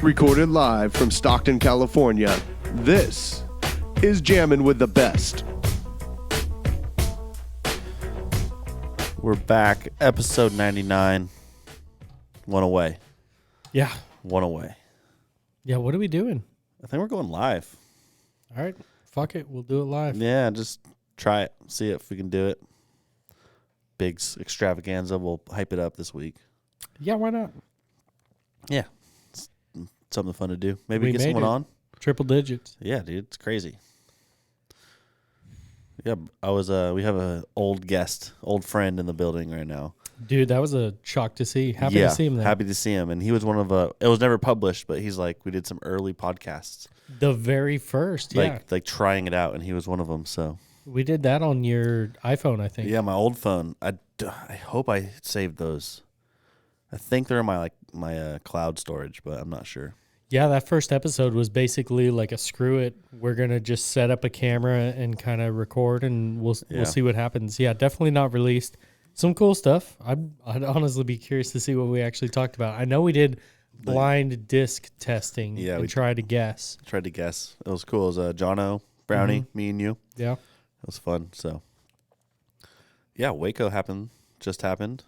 Recorded live from Stockton, California, this is Jammin' with the Best. We're back, episode 99. One away. Yeah. One away. Yeah, what are we doing? I think we're going live. All right. Fuck it. We'll do it live. Yeah, just try it. See if we can do it. Big extravaganza. We'll hype it up this week. Yeah, why not? Yeah. It's something fun to do. Maybe We get made someone it. on. Triple digits. Yeah, dude. It's crazy. Yeah, we have a old guest, old friend in the building right now. Dude, that was a shock to see. Happy to see him there. Happy to see him. And he was one of it was never published, but he's like, we did some early podcasts. The very first, yeah. Like trying it out, and he was one of them, so. We did that on your iPhone, I think. Yeah, my old phone. I hope I saved those. I think they're in my cloud storage, but I'm not sure. Yeah, that first episode was basically like a screw it. We're going to just set up a camera and kind of record, and we'll see what happens. Yeah, definitely not released. Some cool stuff. I'd honestly be curious to see what we actually talked about. I know we did blind disc testing and tried to guess. Tried to guess. It was cool. It was Jono, Brownie, me and you. Yeah. It was fun. So, yeah, Waco just happened.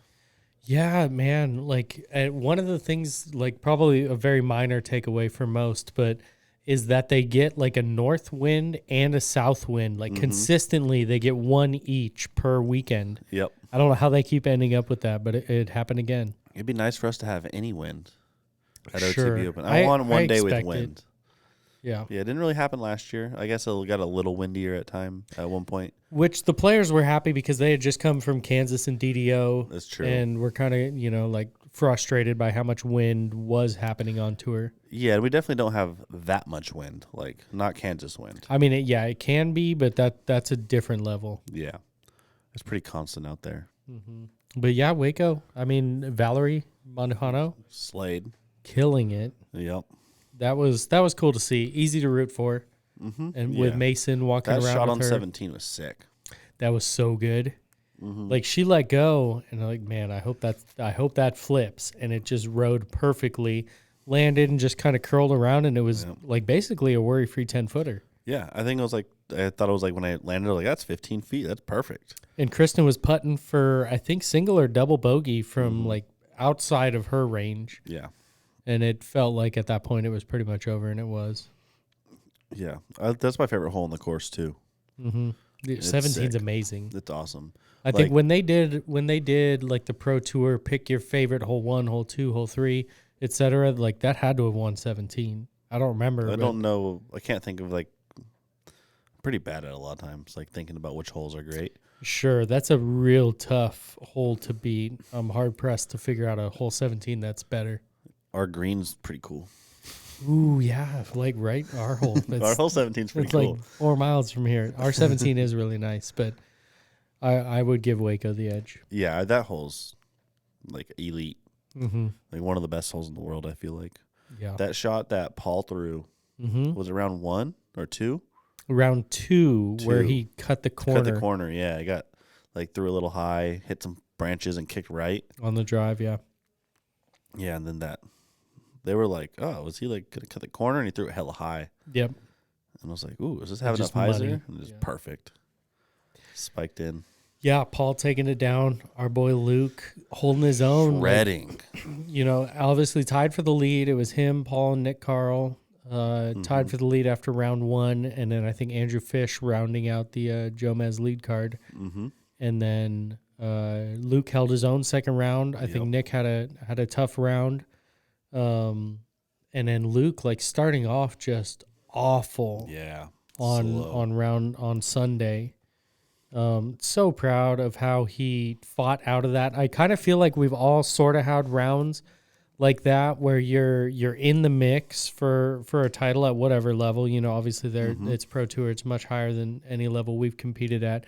Yeah, man. Like one of the things, like probably a very minor takeaway for most, but is that they get like a north wind and a south wind. Like consistently, they get one each per weekend. Yep. I don't know how they keep ending up with that, but it happened again. It'd be nice for us to have any wind at Sure. OTB Open. I want one day with wind. Yeah. Yeah, it didn't really happen last year. I guess it got a little windier at one point. Which the players were happy because they had just come from Kansas and DDO. That's true. And were kind of, like frustrated by how much wind was happening on tour. Yeah, we definitely don't have that much wind, like not Kansas wind. I mean, it can be, but that's a different level. Yeah. It's pretty constant out there. Mm-hmm. But yeah, Waco. I mean, Valerie Mondujano. Slade. Killing it. Yep. That was cool to see. Easy to root for. Mm-hmm. And with Mason walking around with her. That shot on 17 was sick. That was so good. Mm-hmm. Like she let go, and I'm like, man, I hope that flips, and it just rode perfectly, landed, and just kind of curled around, and it was like basically a worry-free 10-footer. Yeah, I thought it was like when I landed, like that's 15 feet. That's perfect. And Kristen was putting for I think single or double bogey from like outside of her range. Yeah. And it felt like at that point it was pretty much over, and it was. Yeah, that's my favorite hole in the course too. Mm-hmm. 17's amazing. It's awesome. I think when they did like the Pro Tour, pick your favorite hole 1, hole 2, hole 3, etc. Like that had to have won 17. I don't remember. I don't know. I can't think of I'm pretty bad at it a lot of times. Like thinking about which holes are great. Sure, that's a real tough hole to beat. I'm hard pressed to figure out a hole 17 that's better. Our green's pretty cool. Ooh, yeah, like right, our hole. Our hole 17's pretty cool. Like 4 miles from here. Our 17 is really nice, but I would give Waco the edge. Yeah, that hole's like elite. Mm-hmm. Like one of the best holes in the world, I feel like. Yeah. That shot that Paul threw, was it round 1 or 2? Round 2, where he cut the corner. Cut the corner, yeah. I got threw a little high, hit some branches and kicked right. On the drive, yeah. Yeah, and then they were like, oh, was he like going to cut the corner? And he threw it hella high. Yep. And I was like, ooh, does this have enough highs there? And it's perfect. Spiked in. Yeah, Paul taking it down. Our boy Luke holding his own. Shredding. Obviously tied for the lead. It was him, Paul, and Nick Carl. Tied for the lead after round 1. And then I think Andrew Fish rounding out the Jomez lead card. Mm-hmm. And then Luke held his own second round. I think Nick had a tough round. And then Luke starting off just awful. Yeah. On Sunday. So proud of how he fought out of that. I kind of feel like we've all sort of had rounds like that where you're in the mix for a title at whatever level. Obviously it's Pro Tour. It's much higher than any level we've competed at.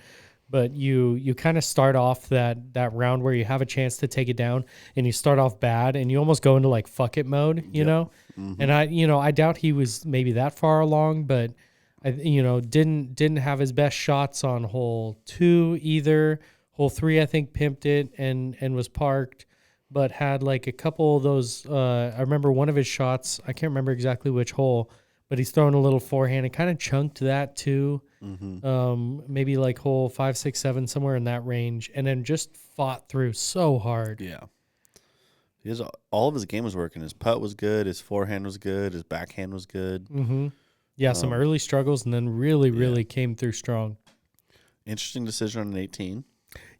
But you kind of start off that round where you have a chance to take it down, and you start off bad, and you almost go into fuck it mode, you know. Mm-hmm. And I doubt he was maybe that far along, but I didn't have his best shots on hole 2 either. Hole 3 I think pimped it and was parked. but had like a couple of those. I remember one of his shots. I can't remember exactly which hole, but he's throwing a little forehand and kind of chunked that too. Maybe like hole 5, 6, 7, somewhere in that range, and then just fought through so hard. Yeah. All of his game was working. His putt was good. His forehand was good. His backhand was good. Yeah, some early struggles, and then really came through strong. Interesting decision on an 18.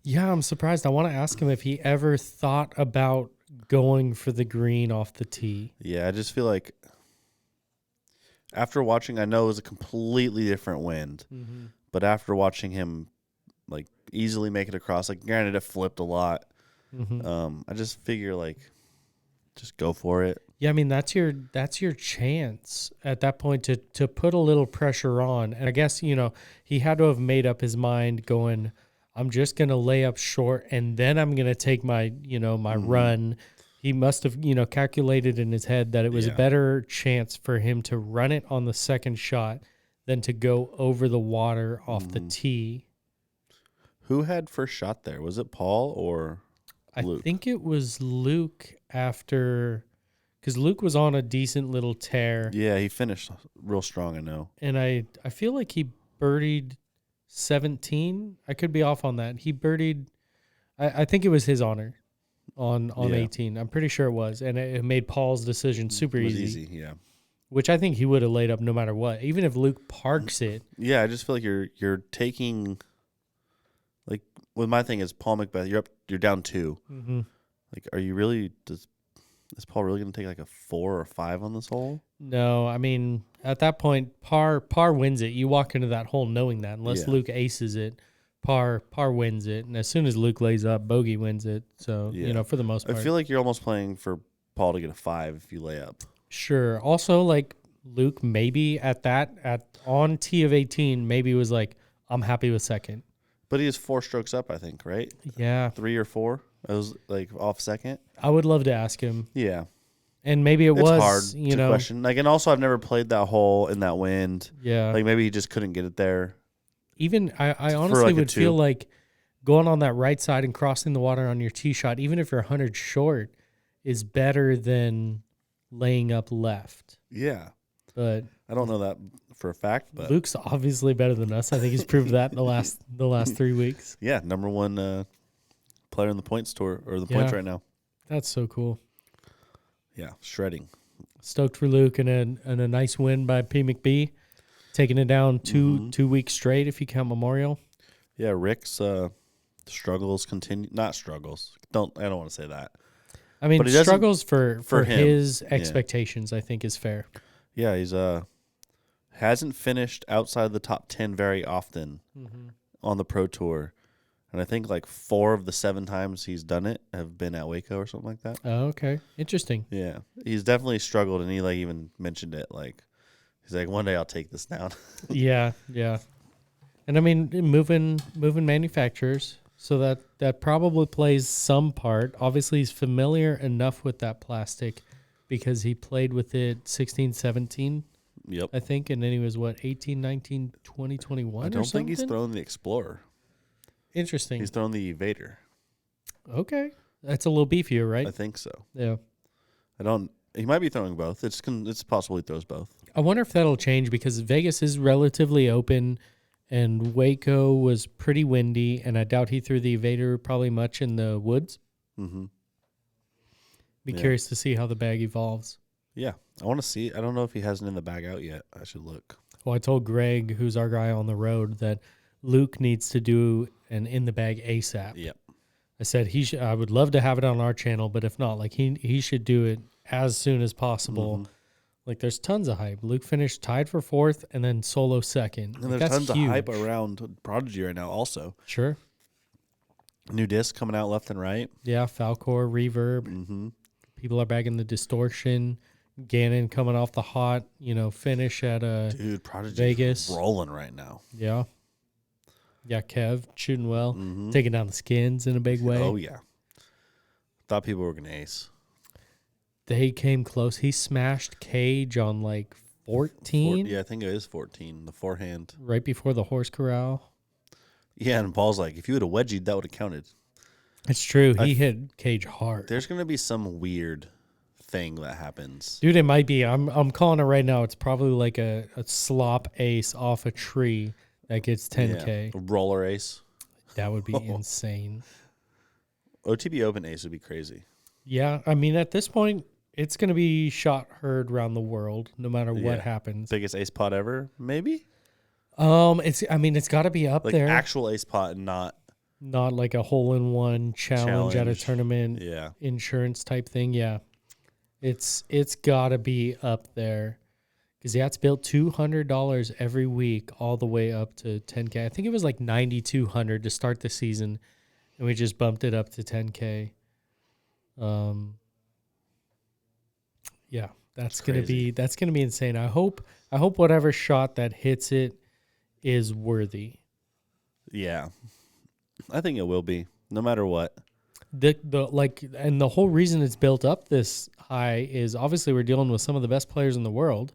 Yeah, I'm surprised. I want to ask him if he ever thought about going for the green off the tee. Yeah, I just feel like after watching, I know it was a completely different wind, but after watching him like easily make it across, like granted it flipped a lot, I just figure like just go for it. Yeah, I mean that's your chance at that point to put a little pressure on. And I guess, he had to have made up his mind going, I'm just going to lay up short and then I'm going to take my, my run. He must have, calculated in his head that it was a better chance for him to run it on the second shot than to go over the water off the tee. Who had first shot there? Was it Paul or Luke? I think it was Luke after, because Luke was on a decent little tear. Yeah, he finished real strong, I know. And I feel like he birdied 17. I could be off on that. He birdied, I think it was his honor on 18. I'm pretty sure it was. And it made Paul's decision super easy. Yeah. Which I think he would have laid up no matter what. Even if Luke parks it. Yeah, I just feel like you're taking, like, with my thing is Paul McBeth, you're down 2. Like, are you really, is Paul really going to take like a 4 or 5 on this hole? No, I mean, at that point, par wins it. You walk into that hole knowing that. Unless Luke aces it, par wins it. And as soon as Luke lays up, bogey wins it. So, for the most part. I feel like you're almost playing for Paul to get a 5 if you lay up. Sure. Also, like, Luke maybe on tee of 18, maybe was like, I'm happy with second. But he is 4 strokes up, I think, right? Yeah. 3 or 4? It was like off second. I would love to ask him. Yeah. And maybe it's was hard to question. Like, and also I've never played that hole in that wind. Yeah. Like maybe he just couldn't get it there. Even I honestly would feel like going on that right side and crossing the water on your tee shot, even if you're 100 short, is better than laying up left. Yeah. But I don't know that for a fact, but Luke's obviously better than us. I think he's proved that in the last 3 weeks. Yeah, number 1 player in the points tour or the points right now. That's so cool. Yeah, shredding. Stoked for Luke and a nice win by P. McBee, taking it down 2 weeks straight if you count Memorial. Yeah, Rick's struggles continue. Not struggles. I don't want to say that. I mean, struggles for him. his expectations, I think, is fair. Yeah, he's hasn't finished outside the top 10 very often on the Pro Tour. And I think like 4 of the 7 times he's done it have been at Waco or something like that. Oh, okay. Interesting. Yeah. He's definitely struggled, and he like even mentioned it. Like, he's like, one day I'll take this down. Yeah. And I mean, moving manufacturers, so that probably plays some part. Obviously, he's familiar enough with that plastic because he played with it 16, 17, Yep. I think. And then he was, 18, 19, 20, 21 I don't think he's thrown the Explorer. Interesting. He's thrown the Evader. Okay. That's a little beefier, right? I think so. Yeah. He might be throwing both. It's possible he throws both. I wonder if that'll change because Vegas is relatively open and Waco was pretty windy, and I doubt he threw the Evader probably much in the woods. Be curious to see how the bag evolves. Yeah. I want to see. I don't know if he hasn't in the bag out yet. I should look. Well, I told Greg, who's our guy on the road, that Luke needs to do an in the bag ASAP. Yep. I said I would love to have it on our channel, but if not, like he should do it as soon as possible. Like, there's tons of hype. Luke finished tied for 4th and then solo 2nd. And there's tons of hype around Prodigy right now also. Sure. New disc coming out left and right. Yeah, Falcor, Reverb. People are bagging the distortion. Gannon coming off the hot, finish at Dude, Prodigy Vegas. Rolling right now. Yeah. Yeah, Kev shooting well. Taking down the Skins in a big way. Oh, yeah. Thought people were going to ace. They came close. He smashed Cage on 14. Yeah, I think it is 14, the forehand. Right before the horse corral. Yeah, and Paul's like, if you would have wedgied, that would have counted. It's true. He hit Cage hard. There's gonna be some weird thing that happens. Dude, it might be. I'm calling it right now. It's probably like a slop ace off a tree that gets 10K. Yeah. Roller ace. That would be insane. OTB Open ace would be crazy. Yeah, I mean, at this point, it's going to be shot heard around the world, no matter what happens. Biggest ace pot ever, maybe? It's got to be up Like there. actual ace pot and not like a hole-in-one challenge at a tournament insurance type thing. Yeah, it's got to be up there. Because, it's built $200 every week all the way up to 10K. I think it was like $9,200 to start the season, and we just bumped it up to 10K. Yeah, that's gonna be insane. I hope whatever shot that hits it is worthy. Yeah, I think it will be, no matter what. And the whole reason it's built up this high is obviously we're dealing with some of the best players in the world.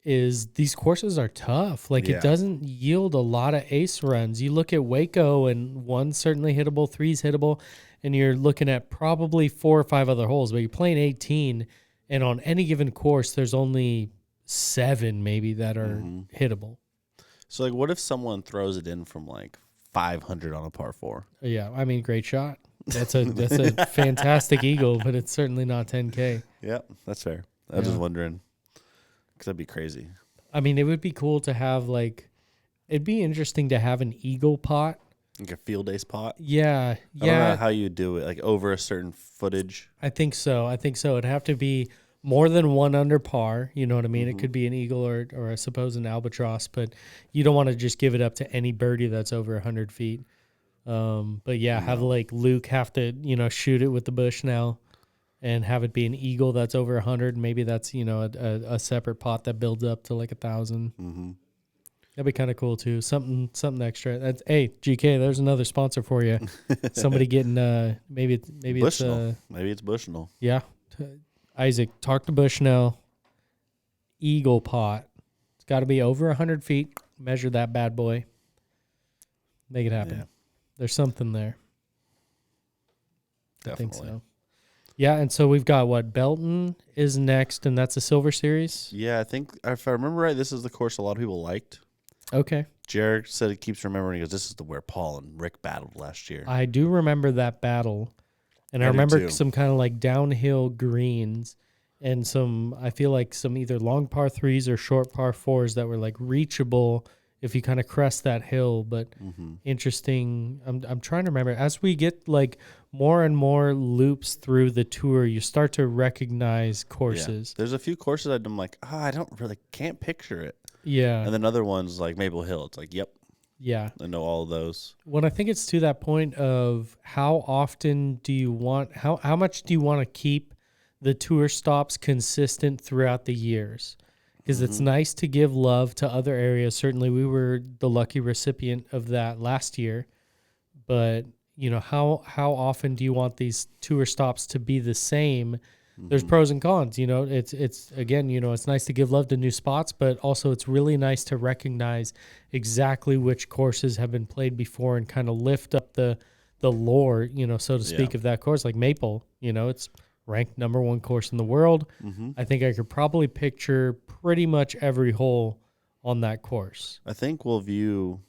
Is these courses are tough. It doesn't yield a lot of ace runs. You look at Waco, and one's certainly hittable, three's hittable, and you're looking at probably 4 or 5 other holes. But you're playing 18, and on any given course, there's only 7 maybe that are hittable. So, what if someone throws it in from 500 on a par 4? Yeah, I mean, great shot. That's a fantastic eagle, but it's certainly not 10K. Yeah, that's fair. I was just wondering. Because that'd be crazy. I mean, it would be cool to have it'd be interesting to have an eagle pot. Like a field ace pot? Yeah. I don't know how you do it, over a certain footage. I think so. It'd have to be more than 1 under par. You know what I mean? It could be an eagle or I suppose an albatross, but you don't want to just give it up to any birdie that's over 100 feet. But have Luke have to, shoot it with the bush now. And have it be an eagle that's over 100. Maybe that's a separate pot that builds up to 1,000. Mm-hmm. That'd be kind of cool too. Something extra. Hey, GK, there's another sponsor for you. Somebody getting maybe Bushnell. Maybe it's Bushnell. Yeah, Isaac, talk to Bushnell. Eagle pot. It's got to be over 100 feet. Measure that bad boy. Make it happen. Yeah. There's something there. Definitely. I think so. Yeah, and so we've got Belton is next, and that's a Silver Series? Yeah, I think, if I remember right, this is the course a lot of people liked. Okay. Jared said he keeps remembering, he goes, this is where Paul and Rick battled last year. I do remember that battle, and I remember some kind of downhill greens, and I feel like some either long par 3s or short par 4s that were reachable if you kind of crest that hill, but interesting. I'm trying to remember. As we get more and more loops through the tour, you start to recognize courses. Yeah. There's a few courses that I'm I don't really can't picture it. Yeah. And then other ones like Maple Hill, it's yep. Yeah. I know all of those. Well, I think it's to that point of how often do you want, how much do you want to keep the tour stops consistent throughout the years? Because it's nice to give love to other areas. Certainly we were the lucky recipient of that last year. But, how often do you want these tour stops to be the same? There's pros and cons. It's again, it's nice to give love to new spots, but also it's really nice to recognize exactly which courses have been played before and kind of lift up the lore, so to speak, of that course. Like Maple, it's ranked number 1 course in the world. I think I could probably picture pretty much every hole on that course. I think we'll view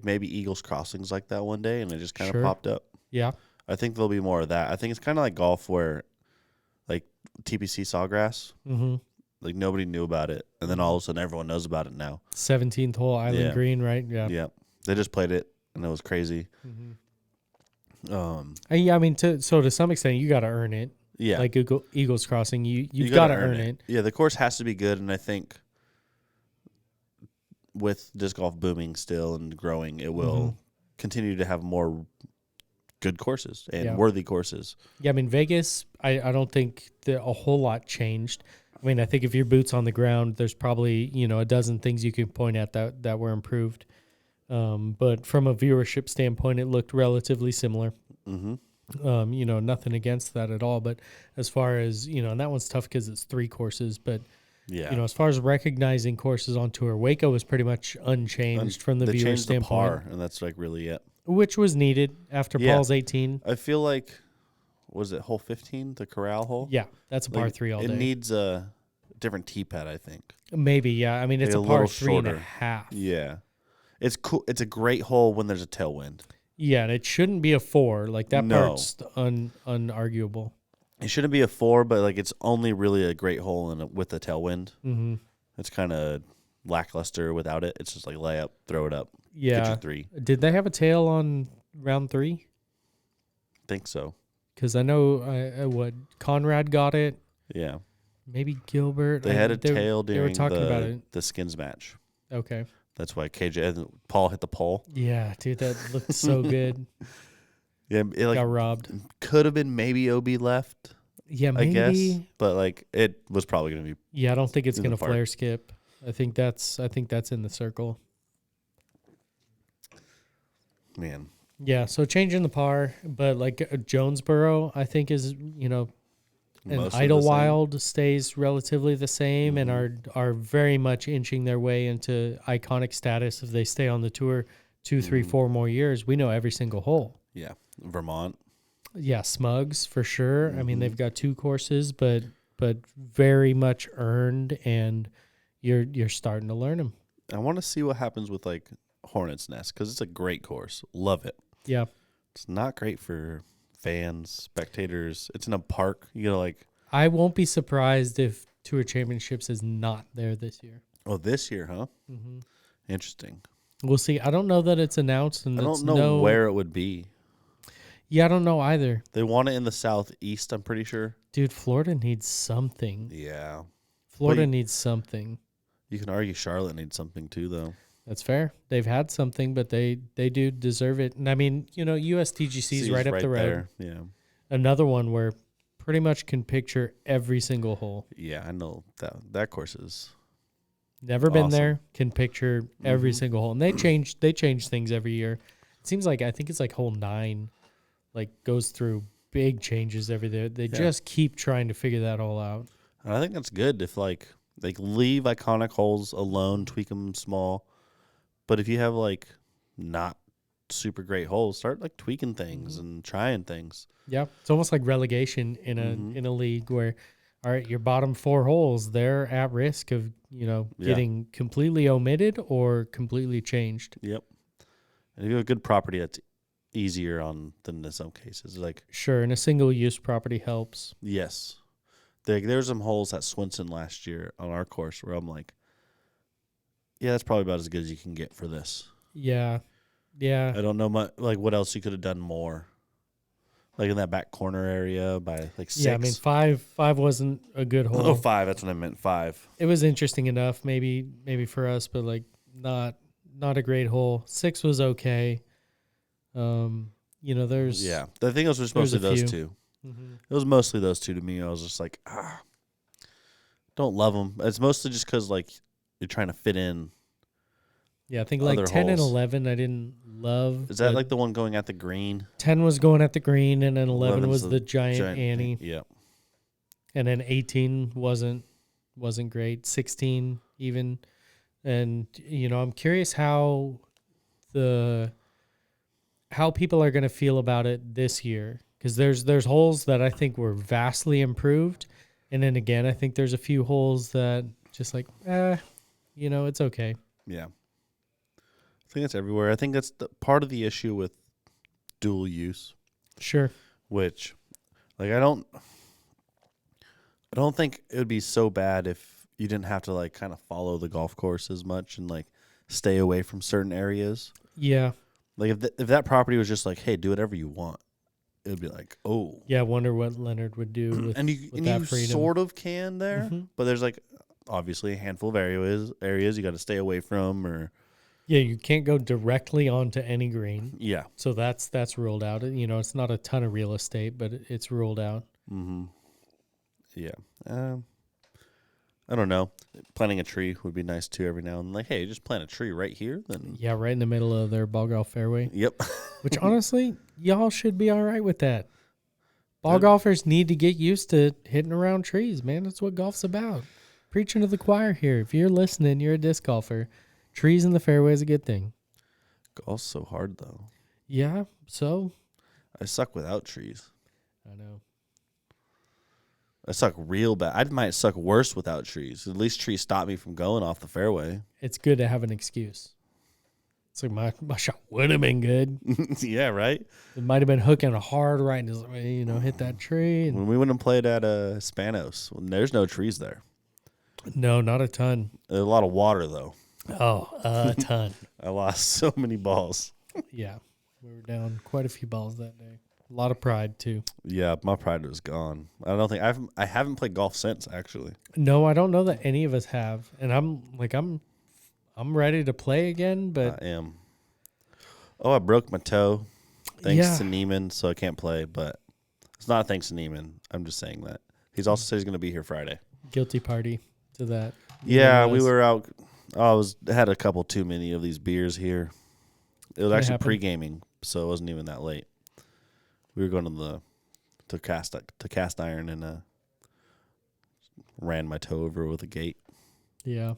maybe Eagles Crossings like that one day, and it just kind of popped up. Yeah. I think there'll be more of that. I think it's kind of like golf where TPC Sawgrass, nobody knew about it, and then all of a sudden everyone knows about it now. 17th hole Island Green, right? Yeah. Yeah. They just played it, and it was crazy. I mean, to some extent, you got to earn it. Yeah. Like Eagles Crossing, you've got to earn it. Yeah, the course has to be good, and I think with disc golf booming still and growing, it will continue to have more good courses and worthy courses. Yeah, I mean, Vegas, I don't think a whole lot changed. I mean, I think if your boot's on the ground, there's probably, a dozen things you can point at that were improved. But from a viewership standpoint, it looked relatively similar. Nothing against that at all. But as far as, and that one's tough because it's 3 courses. But, as far as recognizing courses on tour, Waco was pretty much unchanged from the viewer standpoint. The par, and that's really it. which was needed after Yeah. Paul's 18. I feel like, was it hole 15, the corral hole? Yeah, that's a par 3 all it day. It needs a different tee pad, I think. Maybe, yeah. I mean, it's Like a a par little 3.5. Yeah. It's cool. It's a great hole when there's a tailwind. Yeah, and it shouldn't be a 4. Like, that No. part's unarguable. It shouldn't be a 4, but like it's only really a great hole with a tailwind. Mm-hmm. It's kind of lackluster without it. It's just like lay up, throw it up, Yeah. get your 3. Did they have a tail on round 3? Think so. Because I know Conrad got it. Yeah. Maybe Gilbert. They had a tail they were during talking about it. the skins match. Okay. That's why Paul hit the pole. Yeah, dude, that looked so good. Yeah, it Got robbed. could have been maybe OB left. Yeah, I maybe. guess, but like it was probably going to be. Yeah, I don't think it's in the going to park. flare skip. I think that's in the circle. Man, Yeah, so changing the par, but like Jonesboro, I think is and mostly the Idlewild stays relatively the same and Mm-hmm. are very much inching their way into iconic status if they stay on the tour 2, 3, Mm-hmm. 4 more years. We know every single hole. yeah, Vermont. Yeah, Smugs for sure. I mean, Mhm. they've got 2 courses, but very much earned, and you're starting to learn them. I want to see what happens with like Hornets Nest because it's a great course. Love it. Yeah, It's not great for fans, spectators. It's in a park. You gotta like. I won't be surprised if Tour Championships is not there this year. Oh, this year, huh? Mm-hmm. Interesting. We'll see. I don't know that it's announced, and I don't know where it would be. Yeah, I don't know either. They want it in the southeast. I'm pretty sure. Dude, Florida needs something. Yeah. Florida needs something. You can argue Charlotte needs something too, though. That's fair. They've had something, but they do deserve it. And I mean, USDGC is right up the road. there. Yeah. Another one where pretty much can picture every single hole. Yeah, I know that course is. Never been Awesome. there, can picture every Mhm. single hole. And they change things every year. It seems like I think it's like hole 9 goes through big changes every day. They just keep trying to figure that all out. And I think that's good if like leave iconic holes alone, tweak them small. But if you have like not super great holes, start like tweaking things and trying things. Yeah, it's almost like relegation in a league where, all right, your bottom 4 holes, they're at risk of getting completely omitted or completely changed. Yep. And if you have a good property, that's easier than in some cases. Like Sure, and a single use property helps. yes, there's some holes at Swinson last year on our course where I'm like, yeah, that's probably about as good as you can get for this. Yeah. I don't know much like what else you could have done more. Like in that back corner area by like 6. Yeah, I mean 5 wasn't a good hole. Oh, 5. That's what I meant. 5. It was interesting enough, maybe for us, but like not a great hole. 6 was okay. There's Yeah, I think it was just there's mostly a those few. 2. Mhm. It was mostly those 2 to me. I was just like, don't love them. It's mostly just because like you're trying to fit in. Yeah, I think like Other 10 and holes. 11 I didn't love. Is that but like the one going at the green? 10 was going at the green, and then 11 was 11's the giant Annie. Yep. And then 18 wasn't great. 16 even. And I'm curious how people are going to feel about it this year, because there's holes that I think were vastly improved, and then again I think there's a few holes that just like it's okay. Yeah. I think that's everywhere. I think that's part of the issue with dual use, Sure. which like I don't think it would be so bad if you didn't have to like kind of follow the golf course as much and like stay away from certain areas. Yeah. Like if that property was just like, hey, do whatever you want, it would be like, oh. Yeah, I wonder what Leonard would do with, and you with that freedom. sort of can there, Mhm. but there's like obviously a handful of areas you got to stay away from, or Yeah, you can't go directly onto any green. yeah. So that's ruled out. It's not a ton of real estate, but it's ruled out. Mm-hmm. Yeah. I don't know. Planting a tree would be nice too every now and then. Like, hey, just plant a tree right here. Then Yeah, right in the middle of their ball golf fairway. yep. Which honestly, y'all should be all right with that. Ball That- golfers need to get used to hitting around trees, man. That's what golf's about. Preaching to the choir here. If you're listening, you're a disc golfer. Trees in the fairway is a good thing. Golf's so hard though. Yeah, so I suck without trees. I know. I suck real bad. I might suck worse without trees. At least trees stop me from going off the fairway. It's good to have an excuse. It's like my shot would have been good. Yeah, right? It might have been hooking hard right, and hit that tree. And When we went and played at Spanos, there's no trees there. no, not a ton. There's a lot of water, though. Oh, a ton. I lost so many balls. Yeah, we were down quite a few balls that day. A lot of pride too. Yeah, my pride was gone. I don't think I haven't played golf since, actually. No, I don't know that any of us have, and I'm ready to play again, but I am. Oh, I broke my toe. Thanks Yeah. to Neiman, so I can't play, but it's not thanks to Neiman. I'm just saying that. He's also said he's going to be here Friday. guilty party to that. Yeah, we Yes. were out. Had a couple too many of these beers here. It was Can actually happen. pre-gaming, so it wasn't even that late. We were going to cast iron and ran my toe over with a gate. Yeah.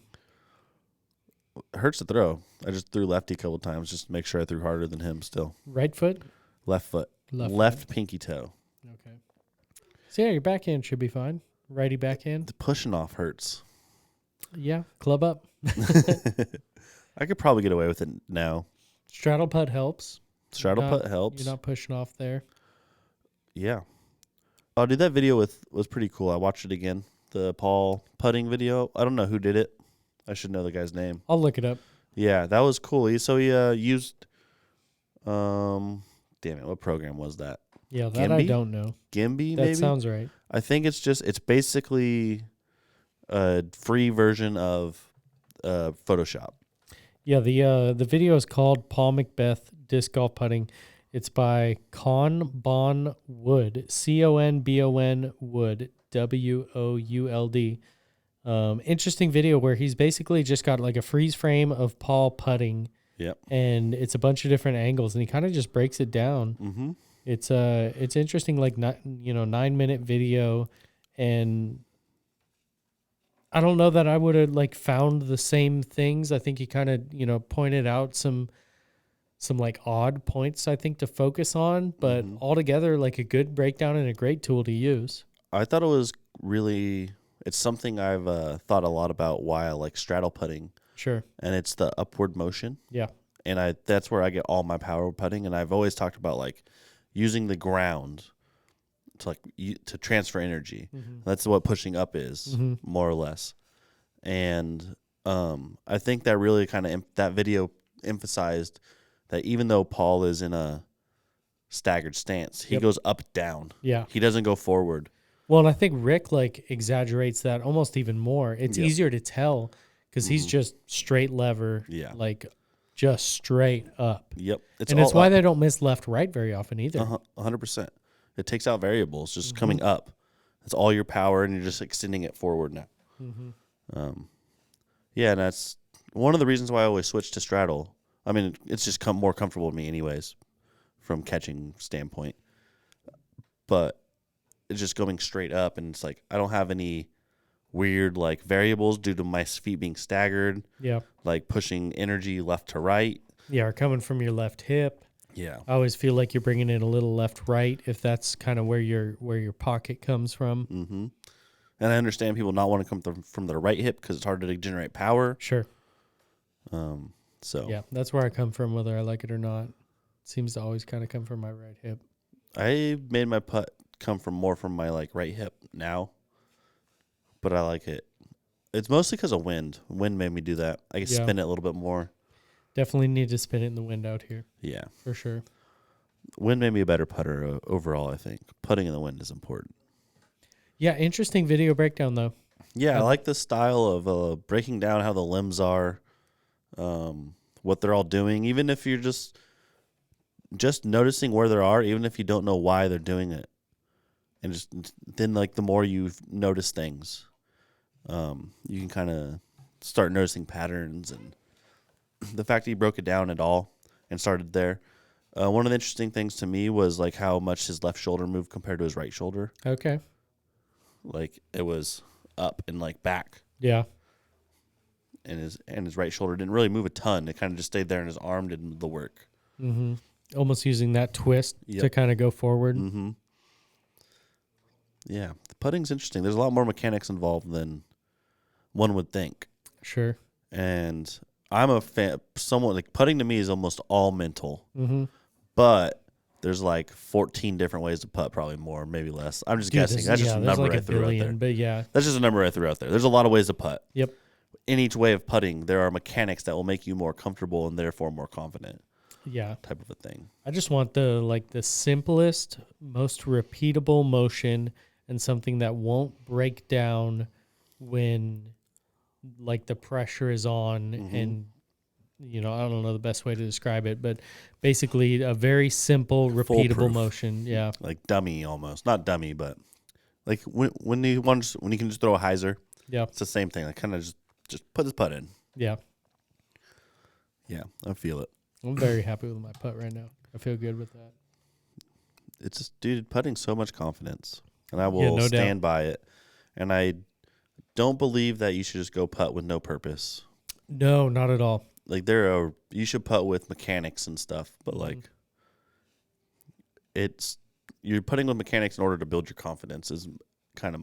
It hurts to throw. I just threw lefty a couple times just to make sure I threw harder than him still. Right foot, Left foot. left Pinky toe. Okay. So yeah, your backhand should be fine. Righty backhand. The pushing off hurts. Yeah. Club up. I could probably get away with it now. Straddle putt helps. Straddle Not- putt helps. You're not pushing off there. Yeah. Oh, dude, that video was pretty cool. I watched it again. The Paul putting video. I don't know who did it. I should know the guy's name. I'll look it up. Yeah, that was cool. He used damn it, what program was that? Yeah, that I Gimby? don't know. Gimby, That maybe? sounds right. I think it's basically a free version of Photoshop. Yeah, the video is called Paul Macbeth Disc Golf Putting. It's by Bon Wood, CONBON Wood, WOULD. Interesting video where he's basically just got like a freeze frame of Paul putting, Yep. and it's a bunch of different angles, and he kind of just breaks it down. Mm-hmm. It's interesting, like 9-minute video, and I don't know that I would have like found the same things. I think he kind of pointed out some like odd points I think to focus on, but altogether like a good breakdown and a great tool to use. I thought it was really. It's something I've thought a lot about why I like straddle putting, Sure. and it's the upward motion. Yeah. And that's where I get all my power putting. And I've always talked about like using the ground to transfer energy. That's what pushing up is, more or less. And I think that really kind of that video emphasized that even though Paul is in a staggered stance, he Yep. goes up down. Yeah. He doesn't go forward. Well, and I think Rick like exaggerates that almost even more. It's Yep. easier to tell because he's just straight lever, Yeah. like just straight up. Yep. And it's all why up. they don't miss left right very often either. 100%. It takes out variables, just coming up. It's all your power, and you're just extending it forward now. Yeah, and that's one of the reasons why I always switch to straddle. I mean, it's just more comfortable to me anyways from catching standpoint. But it's just going straight up, and it's like I don't have any weird like variables due to my feet being staggered, Yeah. like pushing energy left to right. Yeah, or coming from your left hip. Yeah. I always feel like you're bringing it a little left right if that's kind of where your pocket comes from. Mm-hmm. And I understand people not want to come from their right hip because it's hard to generate power. Sure. So Yeah, that's where I come from, whether I like it or not. It seems to always kind of come from my right hip. I made my putt come more from my like right hip now, but I like it. It's mostly because of wind. Wind made me do that. I can Yeah. spin it a little bit more. Definitely need to spin it in the wind out here Yeah, for sure. wind made me a better putter overall. I think putting in the wind is important. Yeah, interesting video breakdown though. Yeah, I like the style of breaking down how the limbs are, what they're all doing. Even if you're just noticing where they are, even if you don't know why they're doing it, and just then like the more you notice things, you can kind of start noticing patterns. And the fact that he broke it down at all and started there. One of the interesting things to me was like how much his left shoulder moved compared to his right shoulder. Okay. Like it was up and like back. Yeah. And his right shoulder didn't really move a ton. It kind of just stayed there, and his arm did the work. Mm-hmm. Almost using that twist Yep. to kind of go forward. Mm-hmm. Yeah, the putting's interesting. There's a lot more mechanics involved than one would think. Sure. And I'm a fan. Someone like putting to me is almost all mental, Mm-hmm. but there's like 14 different ways to putt, probably more, maybe less. I'm just guessing. That's just a there's number like I threw out there. but yeah. That's just a number I threw out there. There's a lot of ways to putt. Yep. In each way of putting, there are mechanics that will make you more comfortable and therefore more confident. Yeah. Type of a thing. I just want the simplest, most repeatable motion and something that won't break down when like the pressure is on and I don't know the best way to describe it, but basically a very simple, repeatable Foolproof. motion. Yeah. Like dummy almost. Not dummy, but like when you can just throw a hyzer, Yeah. it's the same thing. Like kind of just put this putt in. Yeah. Yeah, I feel it. I'm very happy with my putt right now. I feel good with that. It's just, dude, putting so much confidence, and I will no stand by it. And I don't believe that you should just go putt with no purpose. No, not at all. Like you should putt with mechanics and stuff, but like you're putting with mechanics in order to build your confidence is kind of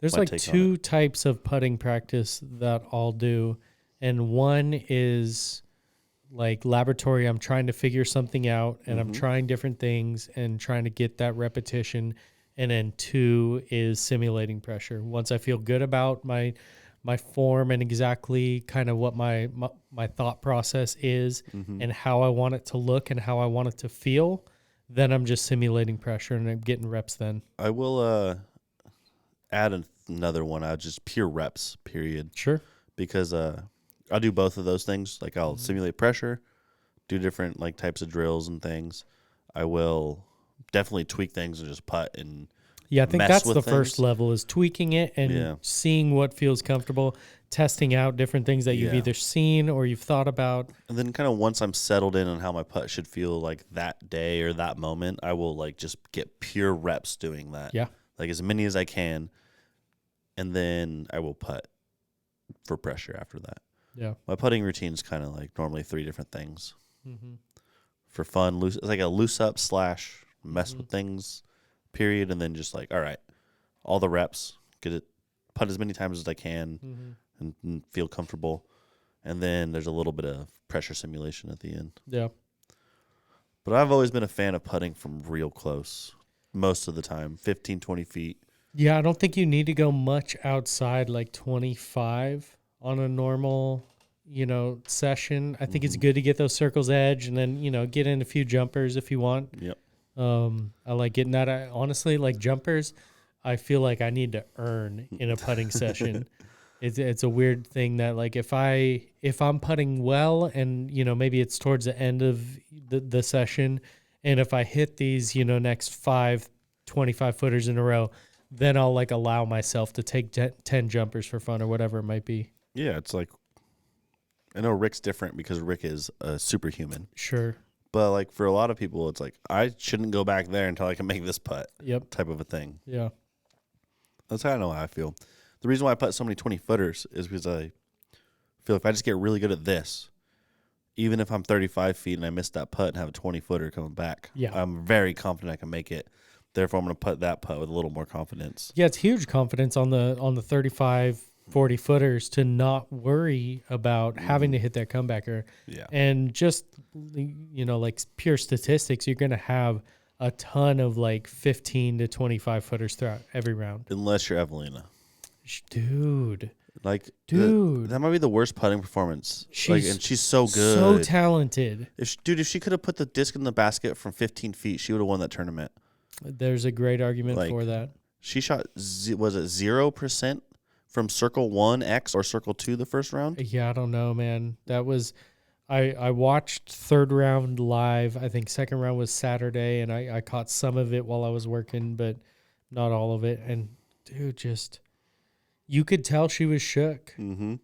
There's my like take on two types of putting practice that I'll do, and one is like laboratory. I'm trying to figure something out, and I'm trying different things and trying to get that repetition. And then two is simulating pressure. Once I feel good about my form and exactly kind of what my thought process is and how I want it to look and how I want it to feel, then I'm just simulating pressure and I'm getting reps then. I will add another one. Just pure reps, period. Sure. Because I'll do both of those things. Like I'll simulate pressure, do different like types of drills and things. I will definitely tweak things and just putt and yeah, I think mess that's with the things. first level is tweaking it and seeing what feels comfortable, testing out different things that you've either seen or you've thought about. And then kind of once I'm settled in on how my putt should feel like that day or that moment, I will like just get pure reps doing that. Yeah. Like as many as I can. And then I will putt for pressure after that. Yeah. My putting routine is kind of like normally 3 different things. Mm-hmm. For fun, it's like a loose up / mess with things period, and then just like, all right, all the reps, get it, putt as many times as I can and feel comfortable. And then there's a little bit of pressure simulation at the end. Yeah. But I've always been a fan of putting from real close most of the time, 15, 20 feet. Yeah, I don't think you need to go much outside like 25 on a normal, session. I think it's good to get those circles edge and then, get in a few jumpers if you want. Yep. I like getting that. I honestly like jumpers. I feel like I need to earn in a putting session. It's a weird thing that like if I'm putting well and maybe it's towards the end of the session, and if I hit these next 5 25 footers in a row, then I'll like allow myself to take 10 jumpers for fun or whatever it might be. Yeah, it's like, I know Rick's different because Rick is a superhuman. Sure. But like for a lot of people, it's like, I shouldn't go back there until I can make this putt. Yep. Type of a thing. Yeah. That's kind of how I feel. The reason why I putt so many 20 footers is because I feel if I just get really good at this, even if I'm 35 feet and I miss that putt and have a 20 footer coming back, I'm very confident I can make it. Therefore, I'm going to putt that putt with a little more confidence. Yeah, it's huge confidence on the 35, 40 footers to not worry about having to hit that comebacker. Yeah. And just, like pure statistics, you're going to have a ton of like 15 to 25 footers throughout every round. Unless you're Evelina. Dude. That might be the worst putting performance. And she's so good. So talented. If she could have put the disc in the basket from 15 feet, she would have won that tournament. There's a great argument for that. She shot, was it 0% from circle 1X or circle 2 the first round? Yeah, I don't know, man. That was, I watched third round live. I think second round was Saturday, and I caught some of it while I was working, but not all of it. And dude, you could tell she was shook. Mm-hmm.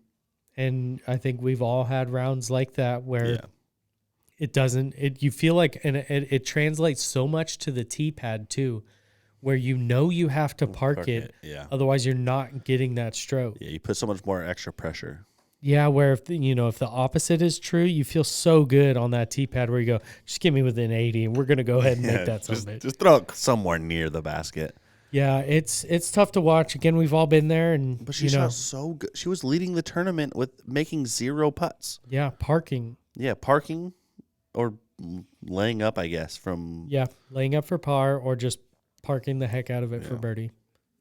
And I think we've all had rounds like that where you feel like, and it translates so much to the tee pad too, where you have to park it. Yeah. Otherwise you're not getting that stroke. Yeah, you put so much more extra pressure. Yeah, where if if the opposite is true, you feel so good on that tee pad where you go, just get me within 80, and we're gonna go ahead and make that something. Just throw it somewhere near the basket. Yeah, it's tough to watch. Again, we've all been there, and But she shot so good. She was leading the tournament with making 0 putts. Yeah, parking. Yeah, parking or laying up, I guess. Laying up for par or just parking the heck out of it for birdie.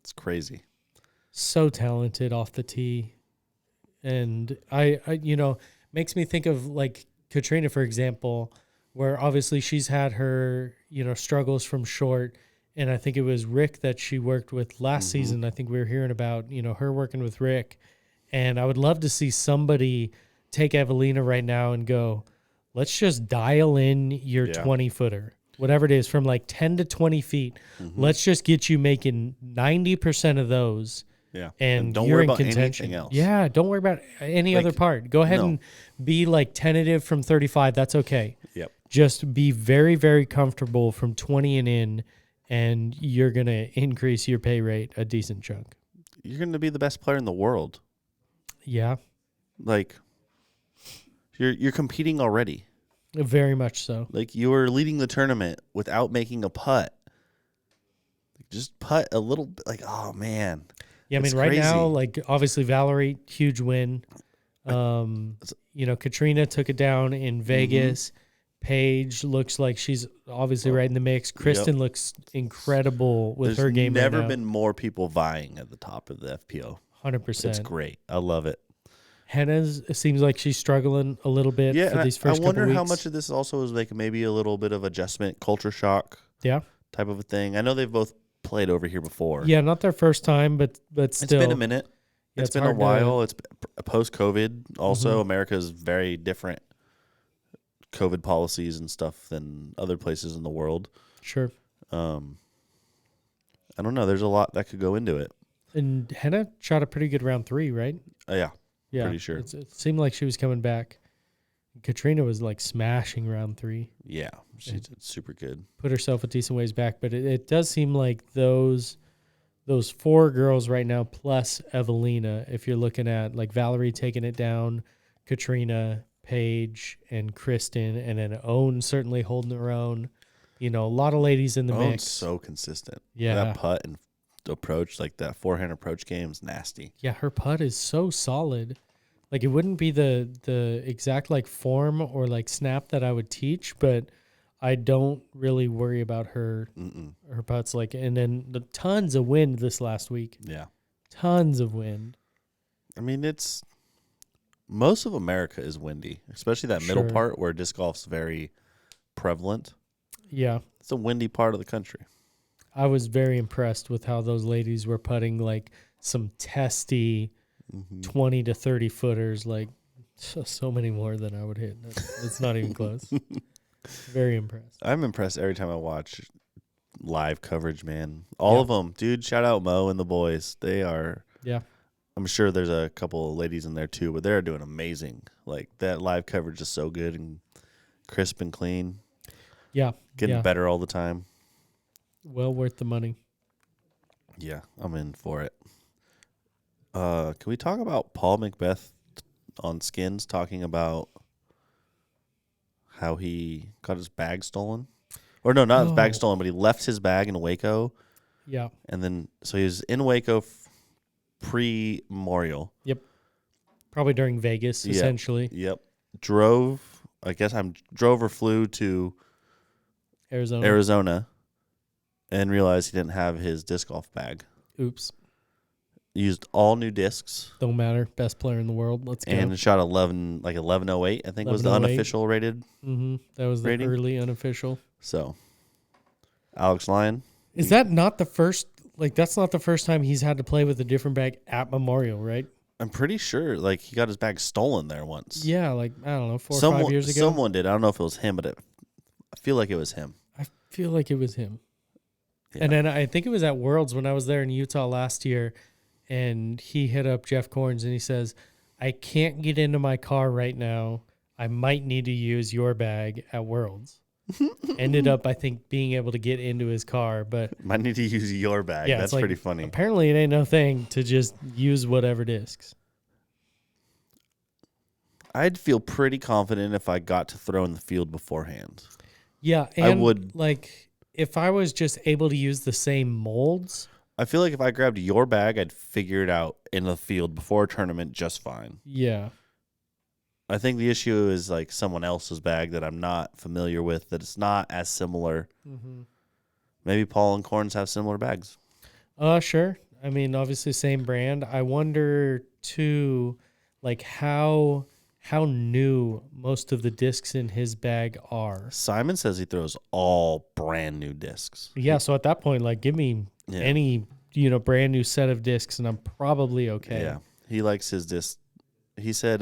It's crazy. So talented off the tee. And I makes me think of like Katrina, for example, where obviously she's had her, struggles from short. And I think it was Rick that she worked with last season. I think we were hearing about, her working with Rick. And I would love to see somebody take Evelina right now and go, let's just dial in your 20-footer, whatever it is, from like 10 to 20 feet. Let's just get you making 90% of those. Yeah. And don't you're worry in about contention. anything else. Yeah, don't worry about any other part. Go ahead and be like tentative from 35. That's okay. Yep. Just be very, very comfortable from 20 and in, and you're going to increase your pay rate a decent chunk. You're going to be the best player in the world. Yeah. Like, you're competing already. Very much so. Like, you're leading the tournament without making a putt. Just putt a little bit. Like, oh, man. Yeah, I mean, right now, like, obviously, Valerie, huge win. Katrina took it down in Vegas. Paige looks like she's obviously right in the mix. Kristen looks incredible with her game. There's never right now. been more people vying at the top of the FPO. 100%. It's great. I love it. Hannah's, it seems like she's struggling a little bit for these first couple weeks. I wonder how much of this also is like maybe a little bit of adjustment, culture shock type of a thing. I know they've both played over here before. Yeah, not their first time, but still. It's been a minute. Yeah, it's been a while. It's post-COVID. Also, America's very different COVID policies and stuff than other places in the world. Sure. I don't know. There's a lot that could go into it. And Hannah shot a pretty good round 3, right? Yeah. Yeah. Pretty sure. It seemed like she was coming back. Katrina was like smashing round 3. Yeah. She did super good. Put herself a decent ways back. But it does seem like those 4 girls right now plus Evelina, if you're looking at like Valerie taking it down, Katrina, Paige, and Kristen, and then Owen certainly holding her own. A lot of ladies in the Owen's mix. So consistent. Yeah. That putt and approach, like that forehand approach game is nasty. Yeah, her putt is so solid. Like it wouldn't be the exact like form or like snap that I would teach, but I don't really worry about her putts. Like, and then the tons of wind this last week. Yeah, tons of wind. I mean, most of America is windy, especially that middle part where disc golf's very prevalent. Yeah, it's a windy part of the country. I was very impressed with how those ladies were putting like some testy 20 to 30 footers, like so many more than I would hit. It's not even close. Very impressed. I'm impressed every time I watch live coverage, man. All of them. Dude, shout out Mo and the boys. They are. Yeah. I'm sure there's a couple of ladies in there too, but they're doing amazing. Like that live coverage is so good and crisp and clean. Yeah. Getting better all the time. Well worth the money. Yeah, I'm in for it. Can we talk about Paul Macbeth on Skins talking about how he got his bag stolen? Or no, not his bag stolen, but he left his bag in Waco. Yeah. And then, so he was in Waco pre-Memorial. Yep. Probably during Vegas, essentially. Yep. Drove or flew to Arizona and realized he didn't have his disc golf bag. Oops. Used all new discs. Don't matter. Best player in the world. Let's go. And shot 1108, I think was the unofficial rated. That was the rating. Early unofficial. So, Alex Lyon. Is that not the first, that's not the first time he's had to play with a different bag at Memorial, right? I'm pretty sure, he got his bag stolen there once. Yeah, I don't know, 4 or 5 years ago. Someone did. I don't know if it was him, but I feel like it was him. I feel like it was him. Yeah. And then I think it was at Worlds when I was there in Utah last year, and he hit up Jeff Corns and he says, I can't get into my car right now. I might need to use your bag at Worlds. Ended up, I think, being able to get into his car, but might need to use your bag. Yeah, that's pretty funny. Apparently, it ain't no thing to just use whatever discs. I'd feel pretty confident if I got to throw in the field beforehand. Yeah, and I would. like if I was just able to use the same molds. I feel like if I grabbed your bag, I'd figure it out in the field before a tournament just fine. Yeah. I think the issue is like someone else's bag that I'm not familiar with, that it's not as similar. Mm-hmm. Maybe Paul and Corns have similar bags. Sure. I mean, obviously same brand. I wonder too, like how new most of the discs in his bag are. Simon says he throws all brand new discs. Yeah, so at that point, like give me any, brand new set of discs and I'm probably okay. Yeah. He likes his disc. He said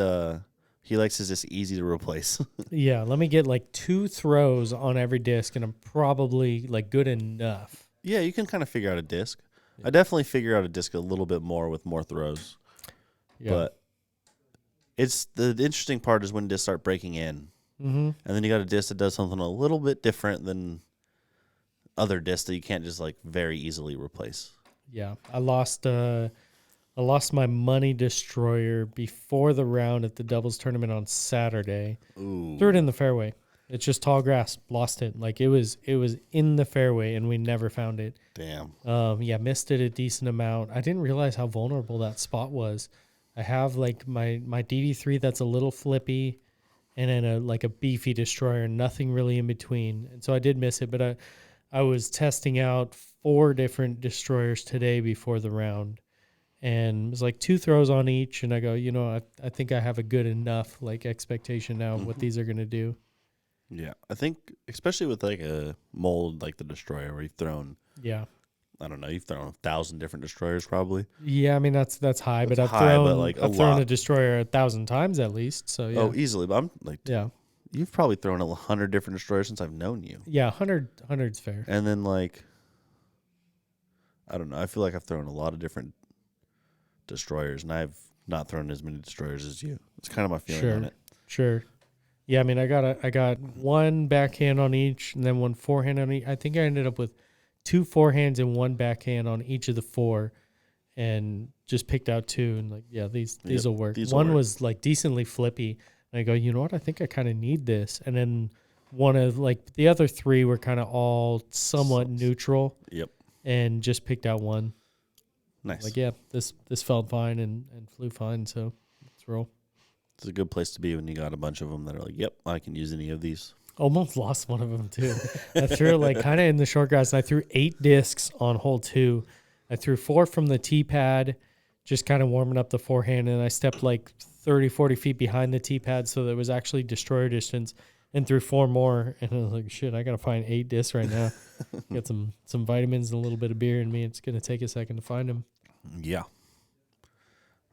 he likes his disc easy to replace. Yeah, let me get like 2 throws on every disc and I'm probably like good enough. Yeah, you can kind of figure out a disc. I definitely figure out a disc a little bit more with more throws. Yeah. But it's the interesting part is when discs start breaking in. Mm-hmm. And then you got a disc that does something a little bit different than other discs that you can't just like very easily replace. Yeah, I lost my money destroyer before the round at the doubles tournament on Saturday. Ooh. Threw it in the fairway. It's just tall grass. Lost it. Like it was in the fairway and we never found it. Damn. Yeah, missed it a decent amount. I didn't realize how vulnerable that spot was. I have like my DD3 that's a little flippy, and then a beefy destroyer. Nothing really in between. And so I did miss it, but I was testing out 4 different destroyers today before the round, and it was like 2 throws on each. And I go, I think I have a good enough like expectation now of what these are gonna do. Yeah, I think especially with like a mold like the destroyer where you've thrown, I don't know, you've thrown 1,000 different destroyers probably. Yeah, I mean that's high, but I've but thrown a destroyer 1,000 times at least. So yeah. Oh, easily. But I'm like, Yeah. You've probably thrown 100 different destroyers since I've known you. Yeah, 100's fair. And then like, I don't know. I feel like I've thrown a lot of different destroyers, and I've not thrown as many destroyers as you. It's kind of my feeling on it. Sure. Yeah, I mean, I got 1 backhand on each, and then 1 forehand on each. I think I ended up with 2 forehands and 1 backhand on each of the 4, and just picked out 2. And like, yeah, these will work. One was like decently flippy, and I go, you know what? I think I kind of need this. And then one of like the other 3 were kind of all somewhat neutral. Yep. And just picked out 1. Nice. Like, yeah, this felt fine and flew fine. So let's roll. It's a good place to be when you got a bunch of them that are like, yep, I can use any of these. Almost lost one of them, too. I threw like kind of in the short grass, and I threw 8 discs on hole 2. I threw 4 from the tee pad, just kind of warming up the forehand, and I stepped like 30, 40 feet behind the tee pad so that it was actually destroyer distance, and threw 4 more. And I was like, shit, I got to find 8 discs right now. Get some vitamins and a little bit of beer in me. It's going to take a second to find them. Yeah.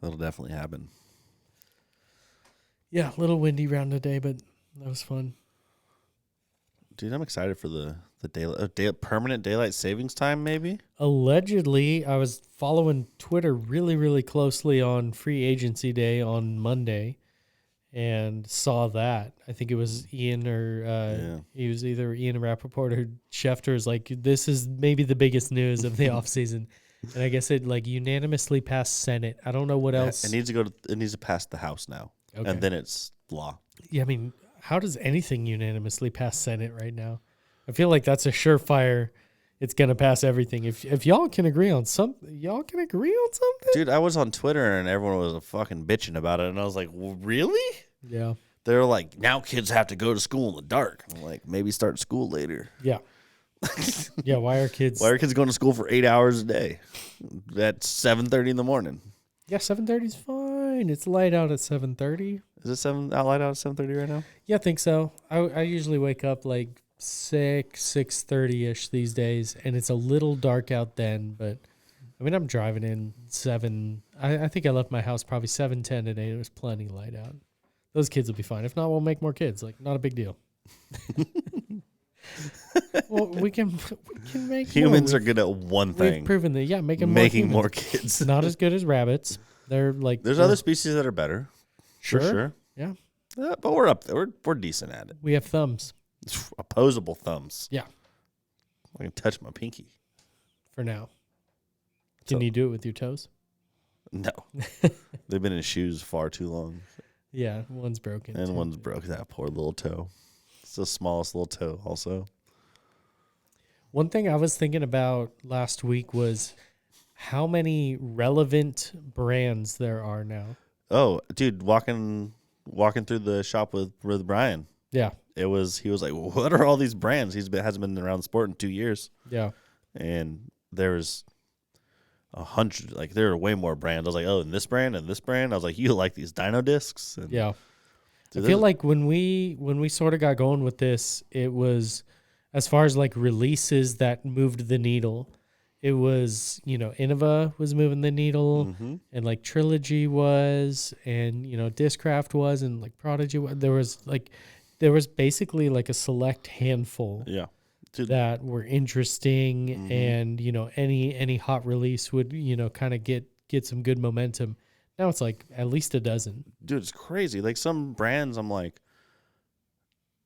That'll definitely happen. Yeah, a little windy round today, but that was fun. Dude, I'm excited for the permanent daylight savings time, maybe? Allegedly, I was following Twitter really, really closely on free agency day on Monday and saw that. I think it was Ian or he was either Ian Rappaport or Schefter's like, this is maybe the biggest news of the offseason. And I guess it like unanimously passed Senate. I don't know what else. It needs to pass the House now. Okay. And then it's law. Yeah, I mean, how does anything unanimously pass Senate right now? I feel like that's a surefire. It's gonna pass everything. If y'all can agree on something, y'all can agree on something. Dude, I was on Twitter and everyone was fucking bitching about it, and I was like, well, really? Yeah. They're like, now kids have to go to school in the dark. I'm like, maybe start school later. Yeah. Yeah. Why are kids going to school for 8 hours a day? At 7:30 in the morning. Yeah, 7:30 is fine. It's light out at 7:30. Is it light out at 7:30 right now? Yeah, I think so. I usually wake up like 6:30ish these days, and it's a little dark out then. But I mean, I'm driving in 7. I think I left my house probably 7:10 today. It was plenty light out. Those kids will be fine. If not, we'll make more kids. Like, not a big deal. Well, we can make humans are good at one thing. We've proven that. Yeah, making more kids. Not as good as rabbits. They're like there's other species that are better. Sure. For sure. Yeah. But we're up there. We're decent at it. We have thumbs. Opposable thumbs. Yeah. I can touch my pinky. For now. Can you do it with your toes? No. They've been in shoes far too long. Yeah, one's broken. And too. one's broke. That poor little toe. It's the smallest little toe also. One thing I was thinking about last week was how many relevant brands there are now. Oh, dude, walking through the shop with Brian. Yeah. He was like, what are all these brands? Hasn't been around the sport in 2 years. Yeah. And there's 100, like there are way more brands. I was like, oh, and this brand and this brand. I was like, you like these dyno discs? And Yeah. dude, I feel like when we sort of got going with this, it was as far as like releases that moved the needle. It was, Innova was moving the needle, and like Trilogy was, and Discraft was, and like Prodigy was. There was basically like a select handful yeah, dude, that were interesting, and any hot release would kind of get some good momentum. Now it's like at least a dozen. dude, it's crazy. Like some brands, I'm like,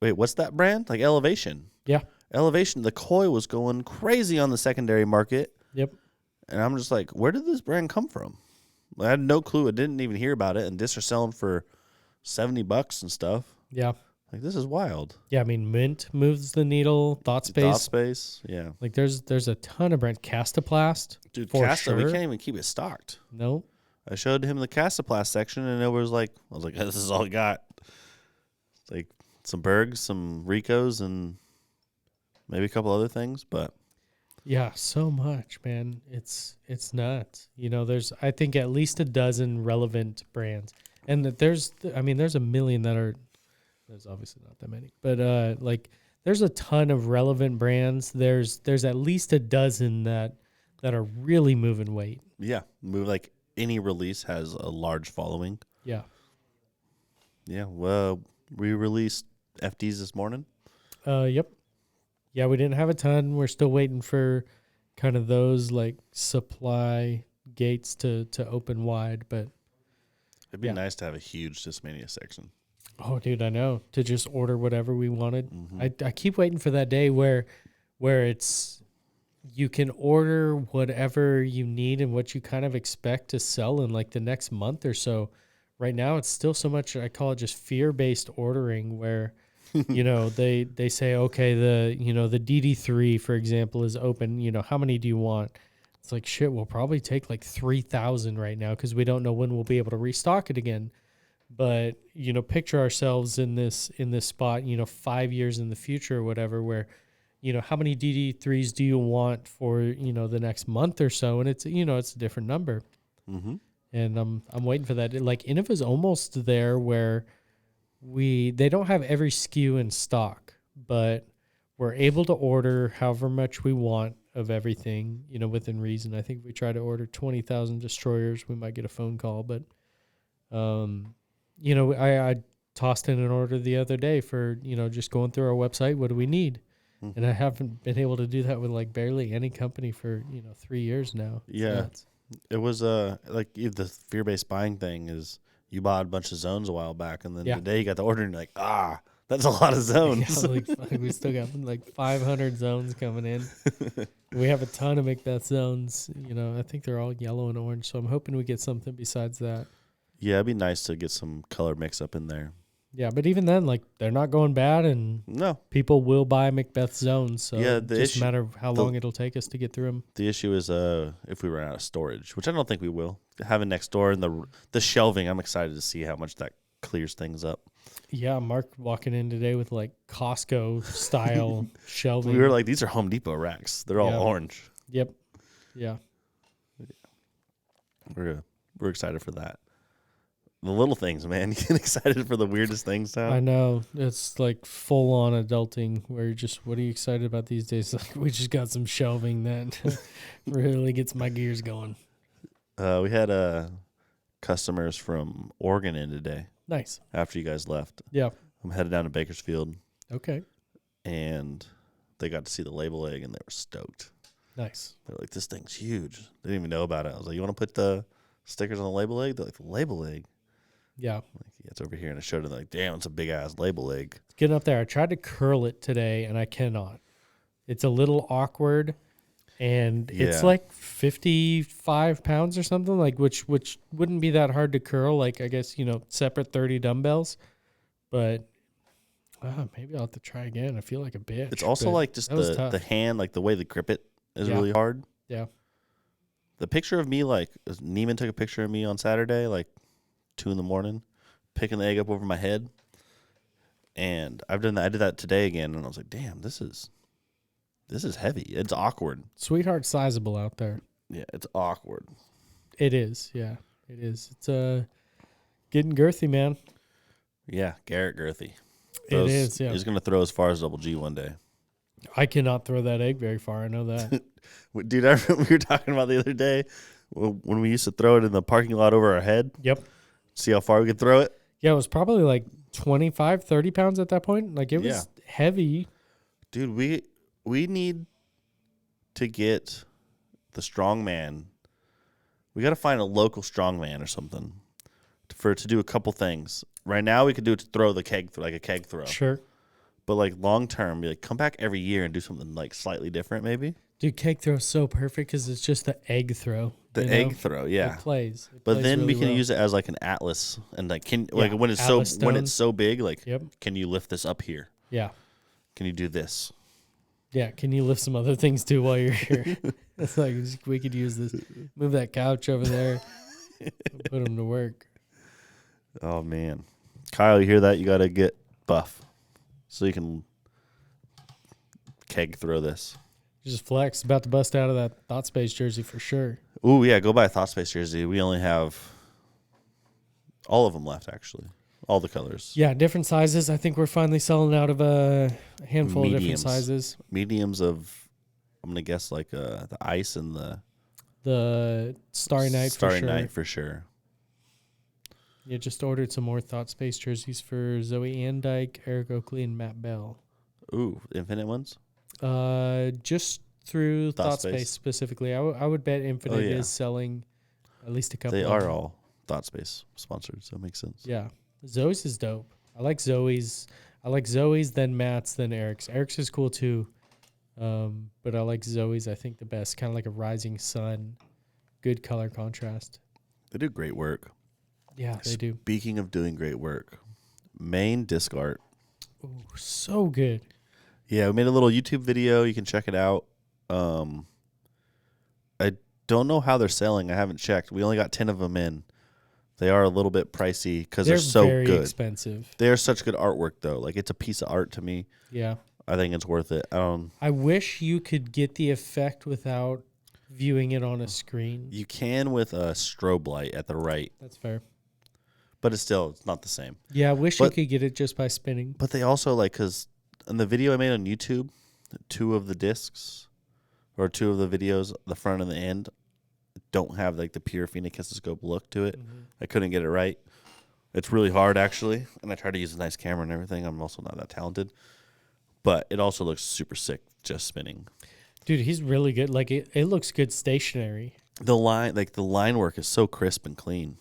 wait, what's that brand? Like Elevation. Yeah. Elevation, the Koi was going crazy on the secondary market. Yep. And I'm just like, where did this brand come from? I had no clue. I didn't even hear about it. And discs are selling for $70 and stuff. Yeah. Like, this is wild. Yeah. I mean, Mint moves the needle. Thought Space. Yeah. Like there's a ton of brands. Castaplast. Dude, for Casta, we sure. can't even keep it stocked. No. I showed him the Castaplast section, and I was like, this is all I got. Like some Bergs, some Ricos, and maybe a couple other things, but Yeah, so much, man. It's nuts. There's I think at least a dozen relevant brands, and that there's a million that are. There's obviously not that many, but like there's a ton of relevant brands. There's at least a dozen that are really moving weight. yeah, like any release has a large following. Yeah. Yeah, well, we released FDs this morning. Yep. Yeah, we didn't have a ton. We're still waiting for kind of those like supply gates to open wide, but It'd be yeah. nice to have a huge Discmania section. oh, dude, I know, to just order whatever we wanted. Mm-hmm. I keep waiting for that day where it's you can order whatever you need and what you kind of expect to sell in like the next month or so. Right now, it's still so much, I call it just fear-based ordering where, they say, okay, the DD3, for example, is open. How many do you want? It's like, shit, we'll probably take like 3,000 right now because we don't know when we'll be able to restock it again. But, picture ourselves in this spot, 5 years in the future or whatever, where, how many DD3s do you want for, the next month or so? And it's, it's a different number. Mm-hmm. And I'm waiting for that. Like Innova's almost there where they don't have every SKU in stock, but we're able to order however much we want of everything, within reason. I think if we try to order 20,000 destroyers, we might get a phone call. But, I tossed in an order the other day for, just going through our website. What do we need? Mm-hmm. And I haven't been able to do that with like barely any company for, 3 years now. It's Yeah. nuts. It was like the fear-based buying thing is you bought a bunch of zones a while back, and then Yeah. today you got the order, and you're like, that's a lot of zones. Yeah, like we still got like 500 zones coming in. We have a ton of Macbeth zones. I think they're all yellow and orange. So I'm hoping we get something besides that. Yeah, it'd be nice to get some color mix up in there. Yeah, but even then, like they're not going bad, and No, people will buy Macbeth zones. So Yeah, it's the just a issue- matter of how long it'll take us to get through them. the issue is if we run out of storage, which I don't think we will. Having next door and the shelving, I'm excited to see how much that clears things up. Yeah, Mark walking in today with like Costco style shelving. We were like, these are Home Depot racks. They're all Yeah. orange. Yep. Yeah. We're excited for that. The little things, man. You get excited for the weirdest things now. I know. It's like full on adulting where you're just, what are you excited about these days? Like, we just got some shelving that really gets my gears going. We had customers from Oregon in today Nice. after you guys left. Yeah. I'm headed down to Bakersfield, Okay. and they got to see the label egg, and they were stoked. Nice. They're like, this thing's huge. They didn't even know about it. I was like, you want to put the stickers on the label egg? They're like, the label egg? Yeah. I'm like, yeah, it's over here. And I showed them, like, damn, it's a big-ass label egg. Getting up there. I tried to curl it today and I cannot. It's a little awkward. and it's Yeah. like 55 pounds or something, like which wouldn't be that hard to curl. Like I guess separate 30 dumbbells, but maybe I'll have to try again. I feel like a bitch. It's also but like just that was the tough. hand, like the way they grip it is Yeah. really hard. Yeah. The picture of me, like Neiman took a picture of me on Saturday, like 2 a.m, picking the egg up over my head. And I've done that. I did that today again, and I was like, "Damn, this is heavy. It's awkward." Sweetheart sizable out there. Yeah, it's awkward. It is. Yeah, it is. It's getting girthy, man. Yeah, Garrett Girthy. It is. Yeah. He's gonna throw as far as Double G one day. I cannot throw that egg very far. I know that. Dude, I remember we were talking about the other day when we used to throw it in the parking lot over our head. Yep. See how far we could throw it. Yeah, it was probably like 25, 30 pounds at that point. Like it was heavy. Dude, we need to get the strongman. We got to find a local strongman or something to do a couple things. Right now, we could do it to throw the keg, like a keg throw. Sure. But like long term, be like come back every year and do something like slightly different, maybe. Dude, keg throw is so perfect because it's just the egg throw. The egg throw, yeah. It plays. But then really we can well. use it as like an atlas, and like when it's atlas so big, like Yep. can you lift this up here? Yeah. Can you do this? Yeah. Can you lift some other things too while you're here? It's like we could use this. Move that couch over there. Put them to work. Oh man, Kyle, you hear that? You got to get buff so you can keg throw this. Just flex. About to bust out of that Thought Space jersey for sure. Ooh, yeah, go buy a Thought Space jersey. We only have all of them left, actually. All the colors. Yeah, different sizes. I think we're finally selling out of a handful of different Mediums. sizes. Mediums of, I'm going to guess like the ice and The Starry Night Starry for sure. Night for sure. Yeah, just ordered some more Thought Space jerseys for Zoe Andyke, Eric Oakley, and Matt Bell. Ooh, Infinite ones? Just through Thought Space. Space specifically. I would bet Infinite yeah. is selling at least a couple. They of are them. all Thought Space sponsored, so it makes sense. Yeah, Zoe's is dope. I like Zoe's. Then Matt's, then Eric's. Eric's is cool too, but I like Zoe's. I think the best, kind of like a rising sun, good color contrast. They do great work. Yeah, they do. Speaking of doing great work, Main Disc Art. Ooh, so good. Yeah, we made a little YouTube video. You can check it out. I don't know how they're selling. I haven't checked. We only got 10 of them in. They are a little bit pricey because they're so very good. expensive. They are such good artwork, though. Like, it's a piece of art to me. Yeah. I think it's worth it. I wish you could get the effect without viewing it on a screen. You can with a strobe light at the right, That's fair. but it's not the same. Yeah, I wish you But- could get it just by spinning. But they also, like, because in the video I made on YouTube, 2 of the discs, or 2 of the videos, the front and the end, don't have, like, the pure phenakistoscope look to it. Mm-hmm. I couldn't get it right. It's really hard, actually, and I try to use a nice camera and everything. I'm also not that talented. But it also looks super sick just spinning. Dude, he's really good. Like, it looks good stationary. The line work is so crisp and clean.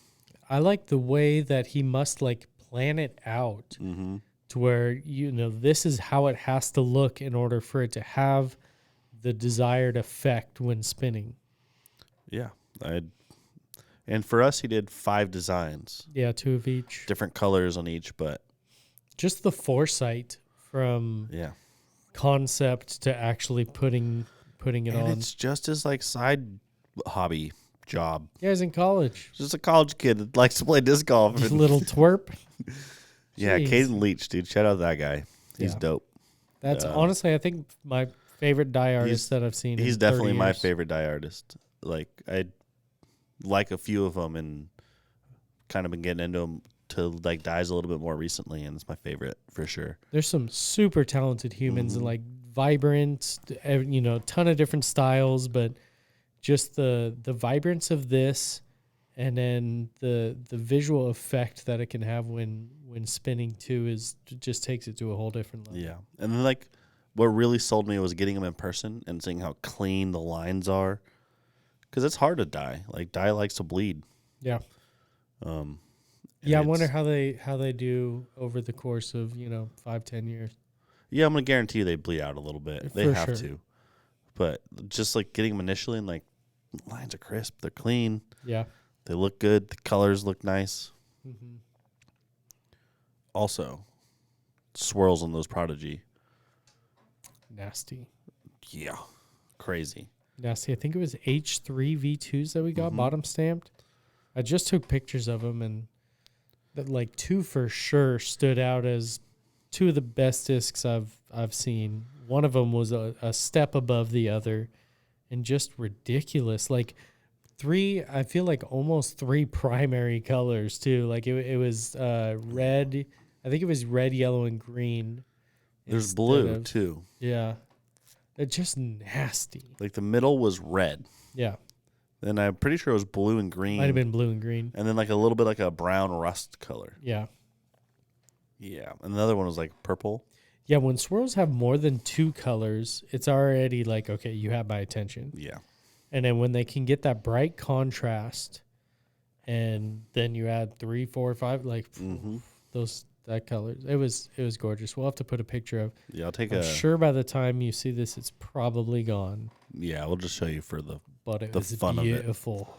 I like the way that he must, like, plan it out to where, this is how it has to look in order for it to have the desired effect when spinning. Yeah. And for us, he did 5 designs. Yeah, 2 of each. Different colors on each, but Just the foresight from yeah. concept to actually putting it And on. it's just his, like, side hobby job. Yeah, he's in college. Just a college kid that likes to play disc golf. Just a little twerp. Yeah, Jeez. Caden Leach, dude. Shout out to that guy. He's Yeah. dope. That's honestly, I think, my favorite die artist that I've seen. He's in 30 definitely my years. favorite die artist. Like, I like a few of them and kind of been getting into them to, like, dies a little bit more recently, and it's my favorite for sure. There's some super talented humans and, like, vibrant, ton of different styles, but just the vibrance of this, and then the visual effect that it can have when spinning too just takes it to a whole different level. Yeah. And then, like, what really sold me was getting them in person and seeing how clean the lines are. Because it's hard to dye. Like, dye likes to bleed. Yeah. And Yeah, I wonder it's- how they do over the course of 5-10 years. Yeah, I'm going to guarantee you they bleed out a little bit. They For have sure. to. but just like getting them initially and like lines are crisp, they're clean, Yeah. they look good, the colors look nice. Mm-hmm. Also, swirls on those Prodigy, Nasty. yeah, crazy. Nasty. I think it was H3 V2s that we got bottom stamped. I just took pictures of them, and that like 2 for sure stood out as 2 of the best discs I've seen. One of them was a step above the other, and just ridiculous. Like 3, I feel like almost 3 primary colors too. Like it was red. I think it was red, yellow, and green. There's instead blue of- too. Yeah, it's just nasty. Like the middle was red, Yeah, and I'm pretty sure it was blue and green. might have been blue and green. And then like a little bit like a brown rust color. Yeah. Yeah. And the other one was like purple. Yeah, when swirls have more than 2 colors, it's already like, okay, you have my attention. Yeah. And then when they can get that bright contrast, and then you add 3, 4, 5, like that colors, it was gorgeous. We'll have to put a picture of. Yeah, I'll take I'm sure by the time you see this, it's probably gone. Yeah, we'll just show you for the But it the was fun of it. beautiful.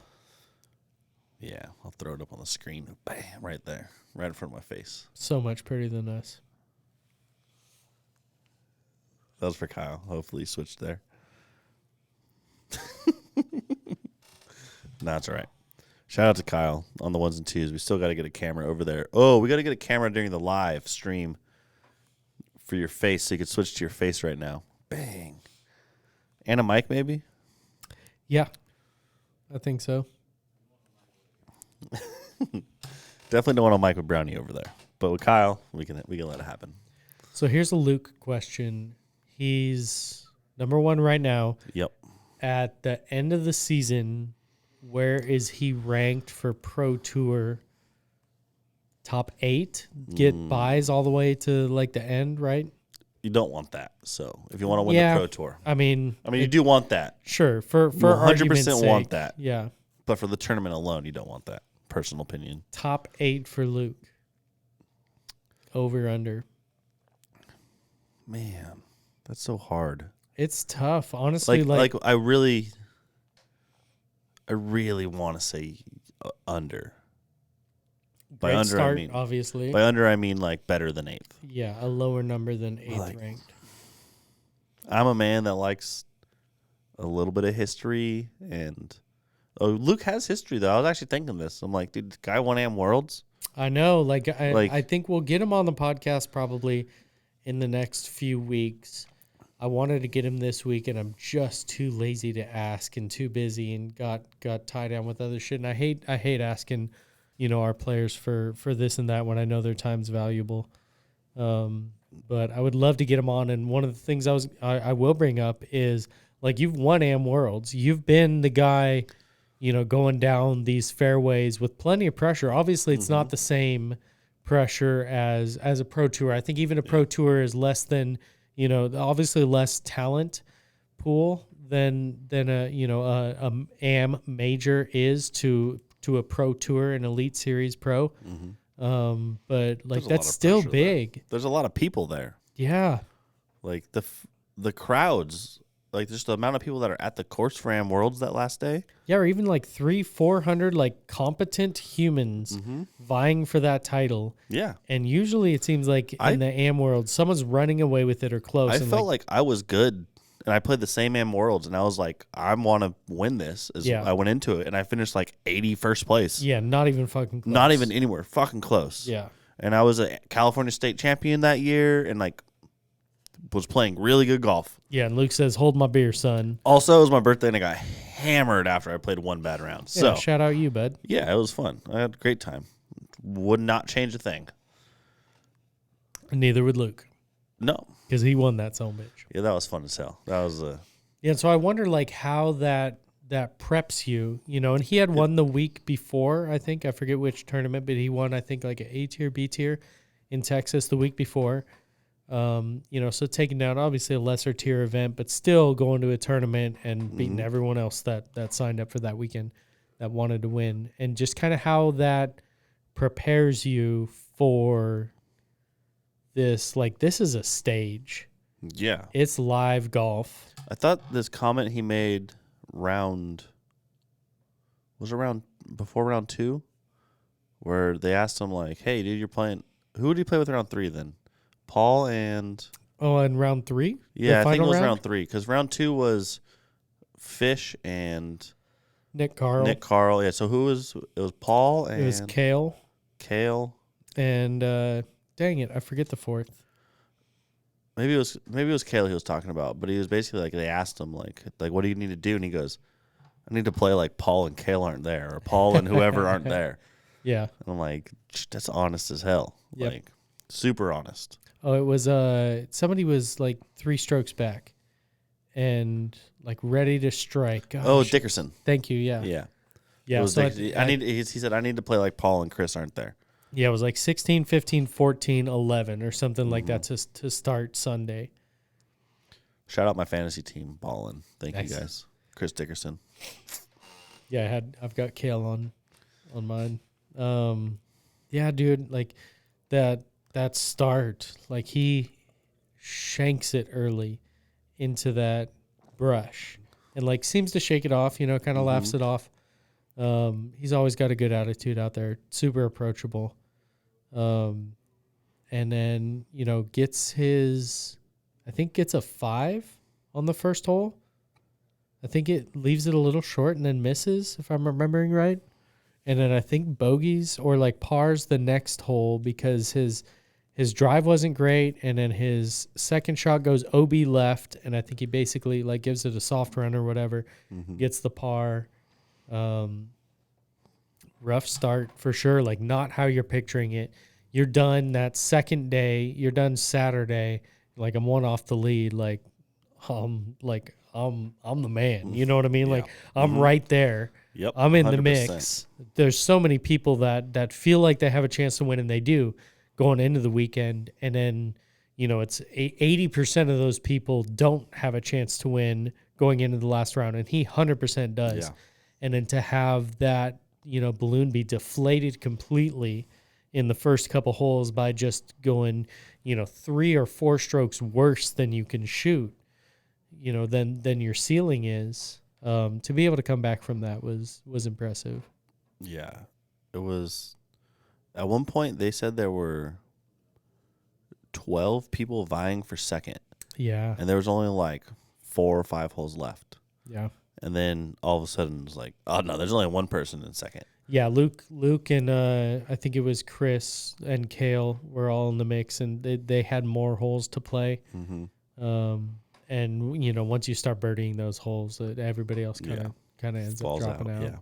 Yeah, I'll throw it up on the screen. Bam, right there. Right in front of my face. So much prettier than us. That was for Kyle. Hopefully he switched there. No, it's all right. Shout out to Kyle on the 1s and 2s. We still got to get a camera over there. Oh, we got to get a camera during the live stream for your face so you can switch to your face right now. Bang. And a mic maybe? Yeah, I think so. Definitely don't want a mic with Brownie over there. But with Kyle, we can let it happen. So here's a Luke question. He's number 1 right now. Yep. At the end of the season, where is he ranked for Pro Tour? Top 8? Get buys all the way to like the end, right? You don't want that. So if you want to win the Pro Tour. I mean, you do want that. Sure. For You 100% argument's want sake, that. Yeah. But for the tournament alone, you don't want that. Personal opinion. Top 8 for Luke. Over, under. Man, that's so hard. It's tough, honestly. Like I really want to say under. By great under, start, I mean obviously. By under, I mean like better than 8th. Yeah, a lower number than 8th Like, ranked. I'm a man that likes a little bit of history, and Luke has history though. I was actually thinking this. I'm like, dude, the guy won AM Worlds. I know. I think we'll get him on the podcast probably in the next few weeks. I wanted to get him this week, and I'm just too lazy to ask and too busy and got tied down with other shit. And I hate asking, our players for this and that when I know their time's valuable. But I would love to get him on. And one of the things I will bring up is, like, you've won AM Worlds. You've been the guy, going down these fairways with plenty of pressure. Obviously, it's not the same pressure as a Pro Tour. I think even a Pro Tour is less than, obviously less talent pool than a AM major is to a Pro Tour, an Elite Series Pro. But like that's still big. There. There's a lot of people there. Yeah. Like the crowds, like just the amount of people that are at the course for AM Worlds that last day. Yeah, or even like 300-400 like competent humans vying for that title. Yeah. And usually it seems like in the AM Worlds, someone's running away with it or close. I felt like I was good, and I played the same AM Worlds, and I was like, I want to win this. I went into it, and I finished like 81st place. Yeah, not even fucking close. Not even anywhere fucking close. Yeah. And I was a California state champion that year, and like was playing really good golf. Yeah, and Luke says, "Hold my beer, son." Also, it was my birthday, and I got hammered after I played one bad round. Yeah, So shout out you, bud. yeah, it was fun. I had a great time. Would not change a thing. Neither would Luke, No. because he won that son of a bitch. Yeah, that was fun as hell. That was Yeah, so I wonder like how that preps you, and he had won the week before, I think. I forget which tournament, but he won, I think, like an A tier, B tier in Texas the week before. So taking down obviously a lesser tier event, but still going to a tournament and beating everyone else that signed up for that weekend that wanted to win, and just kind of how that prepares you for this. Like, this is a stage. Yeah. It's live golf. I thought this comment he made before round 2, where they asked him like, "Hey, dude, you're playing. Who did you play with round 3 then? Paul and Oh, and round 3? yeah, The I think it final was round 3 because round 2 was Fish and Nick Carl. Nick Carl. Yeah, so who was it? Was Paul and It was Kale. And dang it, I forget the fourth. Maybe it was Kale he was talking about, but he was basically like they asked him like what do you need to do, and he goes, I need to play like Paul and Kale aren't there, or Paul and whoever aren't there. Yeah. And I'm like, that's honest as hell. Yep. Like super honest. Oh, it was somebody was like 3 strokes back and like ready to strike. Gosh. Oh, Dickerson. Thank you. Yeah. Yeah. Yeah. It was So he said I need to play like Paul and Chris aren't there. yeah, it was like 16, 15, 14, 11 or something like that to start Sunday. Shout out my fantasy team, ballin'. Thank Nice. you guys. Chris Dickerson. Yeah, I've got Kale on mine. Yeah, dude, like that start, like he shanks it early into that brush and like seems to shake it off, kind of laughs it off. He's always got a good attitude out there, super approachable. And then, gets a 5 on the first hole. I think it leaves it a little short and then misses, if I'm remembering right. And then I think bogeys or like pars the next hole because his drive wasn't great. And then his second shot goes OB left. And I think he basically like gives it a soft run or whatever, gets the par. Rough start for sure. Like not how you're picturing it. You're done that second day. You're done Saturday. Like I'm 1 off the lead. Like I'm the man. You know what I mean? Yeah. Like I'm right there. Yep. I'm in the 100%. mix. There's so many people that feel like they have a chance to win, and they do going into the weekend. And then, it's 80% of those people don't have a chance to win going into the last round, and he 100% does. Yeah. And then to have that, balloon be deflated completely in the first couple holes by just going, 3 or 4 strokes worse than you can shoot, than your ceiling is. To be able to come back from that was impressive. Yeah. It was at one point they said there were 12 people vying for second. Yeah. And there was only like 4 or 5 holes left. Yeah. And then all of a sudden it was like, oh no, there's only one person in second. Yeah, Luke and I think it was Chris and Kale were all in the mix, and they had more holes to play. And once you start birdieing those holes, everybody else kind of ends Falls up dropping out.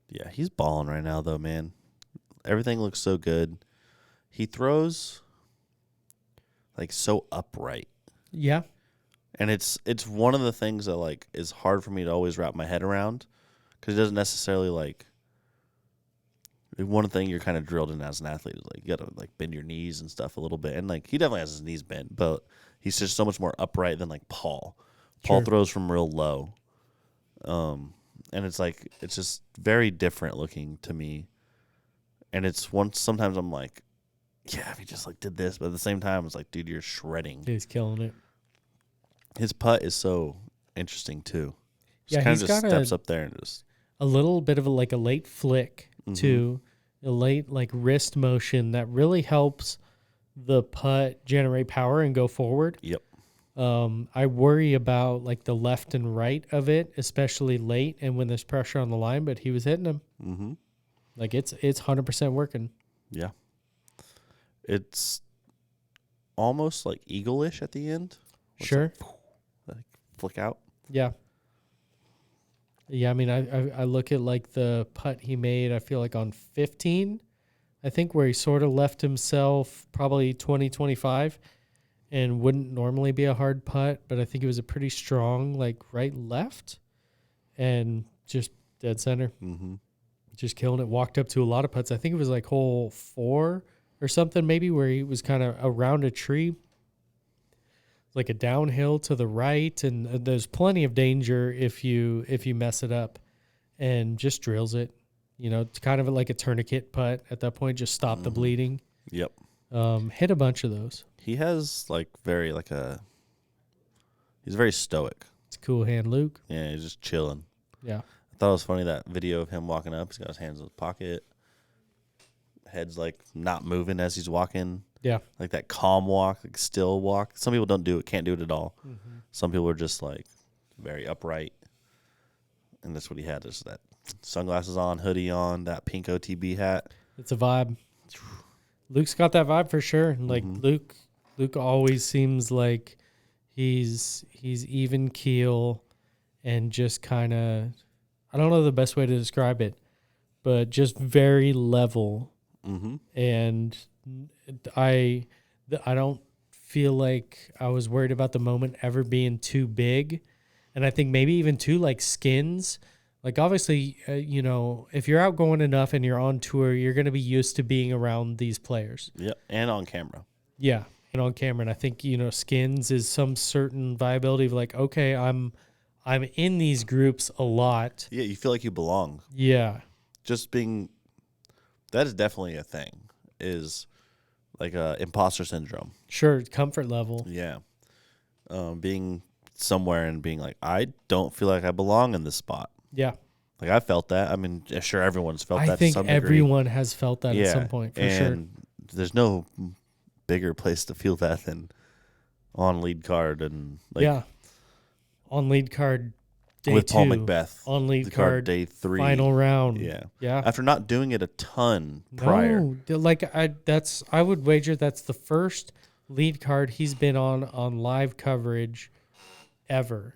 Yeah, he's balling right now though, man. Everything looks so good. He throws like so upright. Yeah. And it's one of the things that like is hard for me to always wrap my head around, because it doesn't necessarily like. One thing you're kind of drilled in as an athlete is like you gotta like bend your knees and stuff a little bit, and like he definitely has his knees bent, but he's just so much more upright than like Paul. Paul throws from real low, and it's like it's just very different looking to me. And it's sometimes I'm like, yeah, if he just like did this, but at the same time it's like, dude, you're shredding. He's killing it. His putt is so interesting too. Yeah, kind he's of just got steps up there and just a little bit of a late flick to a late like wrist motion that really helps the putt generate power and go forward. Yep. I worry about like the left and right of it, especially late and when there's pressure on the line, but he was hitting them. Mm-hmm. Like it's 100% working. Yeah. It's almost like eagle-ish at the end. Sure. Like flick out. Yeah. Yeah, I mean, I look at like the putt he made, I feel like on 15, I think, where he sort of left himself probably 20, 25 and wouldn't normally be a hard putt, but I think it was a pretty strong like right left and just dead center. Mm-hmm. Just killing it. Walked up to a lot of putts. I think it was like hole 4 or something maybe, where he was kind of around a tree, like a downhill to the right, and there's plenty of danger if you mess it up, and just drills it. It's kind of like a tourniquet putt at that point. Just stop the bleeding. Yep. Hit a bunch of those. He has like he's very stoic. It's a cool hand, Luke. Yeah, he's just chilling. Yeah. I thought it was funny that video of him walking up. He's got his hands in his pocket. Head's like not moving as he's walking. Yeah. Like that calm walk, like still walk. Some people can't do it at all. Mm-hmm. Some people are just like very upright. And that's what he had. Is that sunglasses on, hoodie on, that pink OTB hat. It's a vibe. Luke's got that vibe for sure. Like Luke always seems like he's even keel and just kind of, I don't know the best way to describe it, but just very level. Mm-hmm. And I don't feel like I was worried about the moment ever being too big. And I think maybe even too like skins. Like obviously, if you're outgoing enough and you're on tour, you're going to be used to being around these players. Yep, and on camera. Yeah, and on camera. And I think, skins is some certain viability of like, okay, I'm in these groups a lot. Yeah, you feel like you belong. Yeah. Just being, that is definitely a thing, is like imposter syndrome. Sure, comfort level. Yeah. Being somewhere and being like, I don't feel like I belong in this spot. Yeah. Like I felt that. I mean, sure, everyone's felt that. I think to some degree. everyone has felt that at some point, for sure. And there's no bigger place to feel that than on lead card and on lead card day with 2. Paul Macbeth. On lead card day 3. Final round. Yeah. Yeah. After not doing it a ton prior. No, like I would wager that's the first lead card he's been on live coverage ever.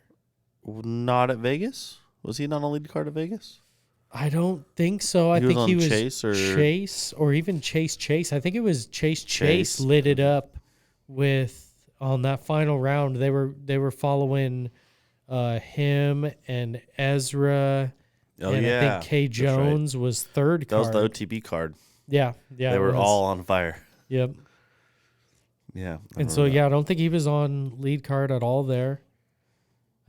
Not at Vegas? Was he not on lead card at Vegas? I don't think so. I He was think on he was Chase or even Chase. I think it was Chase lit it up with on that final round. They were following him and Ezra. Oh, and yeah. I think Kay Jones was third That card. was the OTB card. Yeah. They were all on fire. Yep. Yeah. And so, I don't think he was on lead card at all there.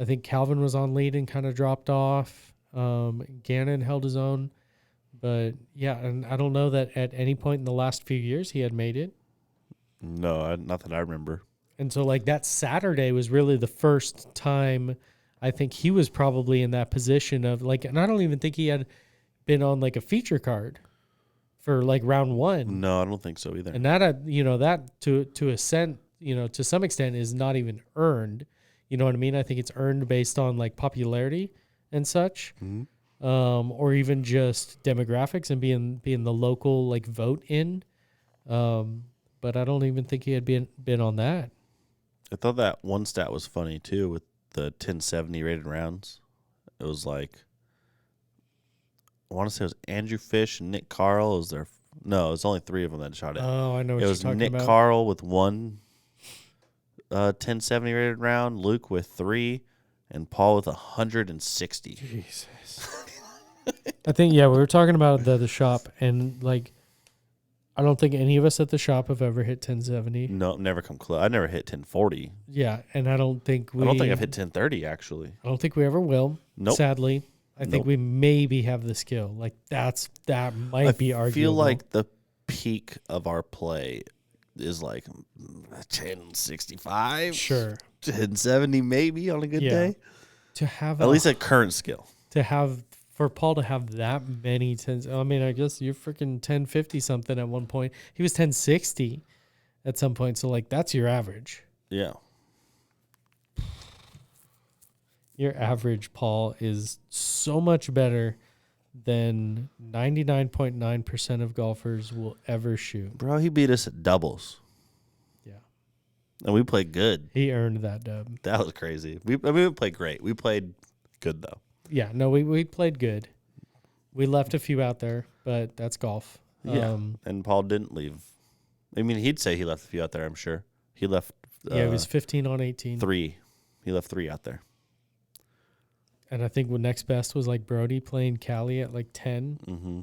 I think Calvin was on lead and kind of dropped off. Gannon held his own. But, and I don't know that at any point in the last few years he had made it. No, not that I remember. And so, like, that Saturday was really the first time I think he was probably in that position of, like, and I don't even think he had been on, like, a feature card for, like, round 1. No, I don't think so either. And that, that to ascent, to some extent is not even earned. You know what I mean? I think it's earned based on like popularity and such, or even just demographics and being the local like vote in. But I don't even think he had been on that. I thought that one stat was funny too with the 1070 rated rounds. It was like, I want to say it was Andrew Fish and Nick Carl. It was only 3 of them that shot it. Oh, I know what you're talking about. It was Nick Carl with 1 1070 rated round, Luke with 3, and Paul with 160. Jesus. I think, we were talking about the shop, and like, I don't think any of us at the shop have ever hit 1070. No, never come close. I never hit 1040. Yeah, and I don't think I've hit 1030 actually. I don't think we ever will. Nope. Sadly, I think we maybe have the skill. Like that might be arguable. I feel like the peak of our play is like 1065. Sure. 1070 maybe on a good day. To have at least a current skill. For Paul to have that many tens. I mean, I guess you're freaking 1050 something at one point. He was 1060 at some point. So like that's your average. Yeah. Your average, Paul, is so much better than 99.9% of golfers will ever shoot. Bro, he beat us at doubles. Yeah. And we played good. He earned that dub. That was crazy. We played great. We played good, though. Yeah, no, we played good. We left a few out there, but that's golf. Yeah, and Paul didn't leave. I mean, he'd say he left a few out there, I'm sure. He left... he was 15 on 18. 3. He left 3 out there. And I think what next best was like Brody playing Cali at like 10. Mm-hmm.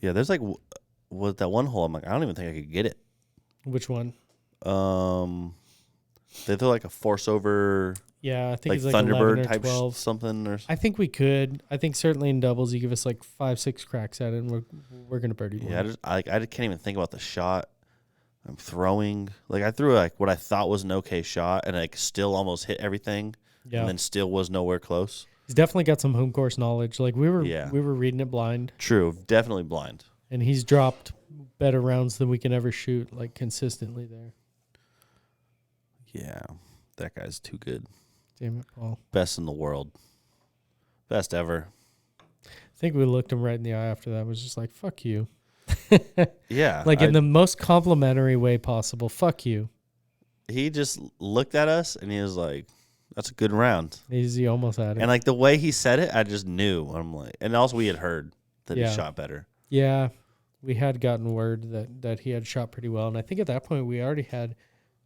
Yeah, there's like with that one hole, I'm like, I don't even think I could get it. Which one? They throw like a force over. Yeah, I think like it's like Thunderbird 11 or type 12. something. Or I think we could. I think certainly in doubles, you give us like 5-6 cracks at it, and we're gonna birdie. Yeah, I can't even think about the shot. I'm throwing. Like, I threw like what I thought was an okay shot, and like still almost hit everything, Yeah. and then still was nowhere close. He's definitely got some home course knowledge. Like we were reading it blind. True, definitely blind. And he's dropped better rounds than we can ever shoot, like consistently there. Yeah, that guy's too good. Damn it, Paul. Best in the world. Best ever. I think we looked him right in the eye after that. It was just like, fuck you. Yeah. Like in the most complimentary way possible. Fuck you. He just looked at us and he was like, that's a good round. He almost had it. And like the way he said it, I just knew. I'm like, and also we had heard that he shot better. Yeah. We had gotten word that he had shot pretty well. And I think at that point we already had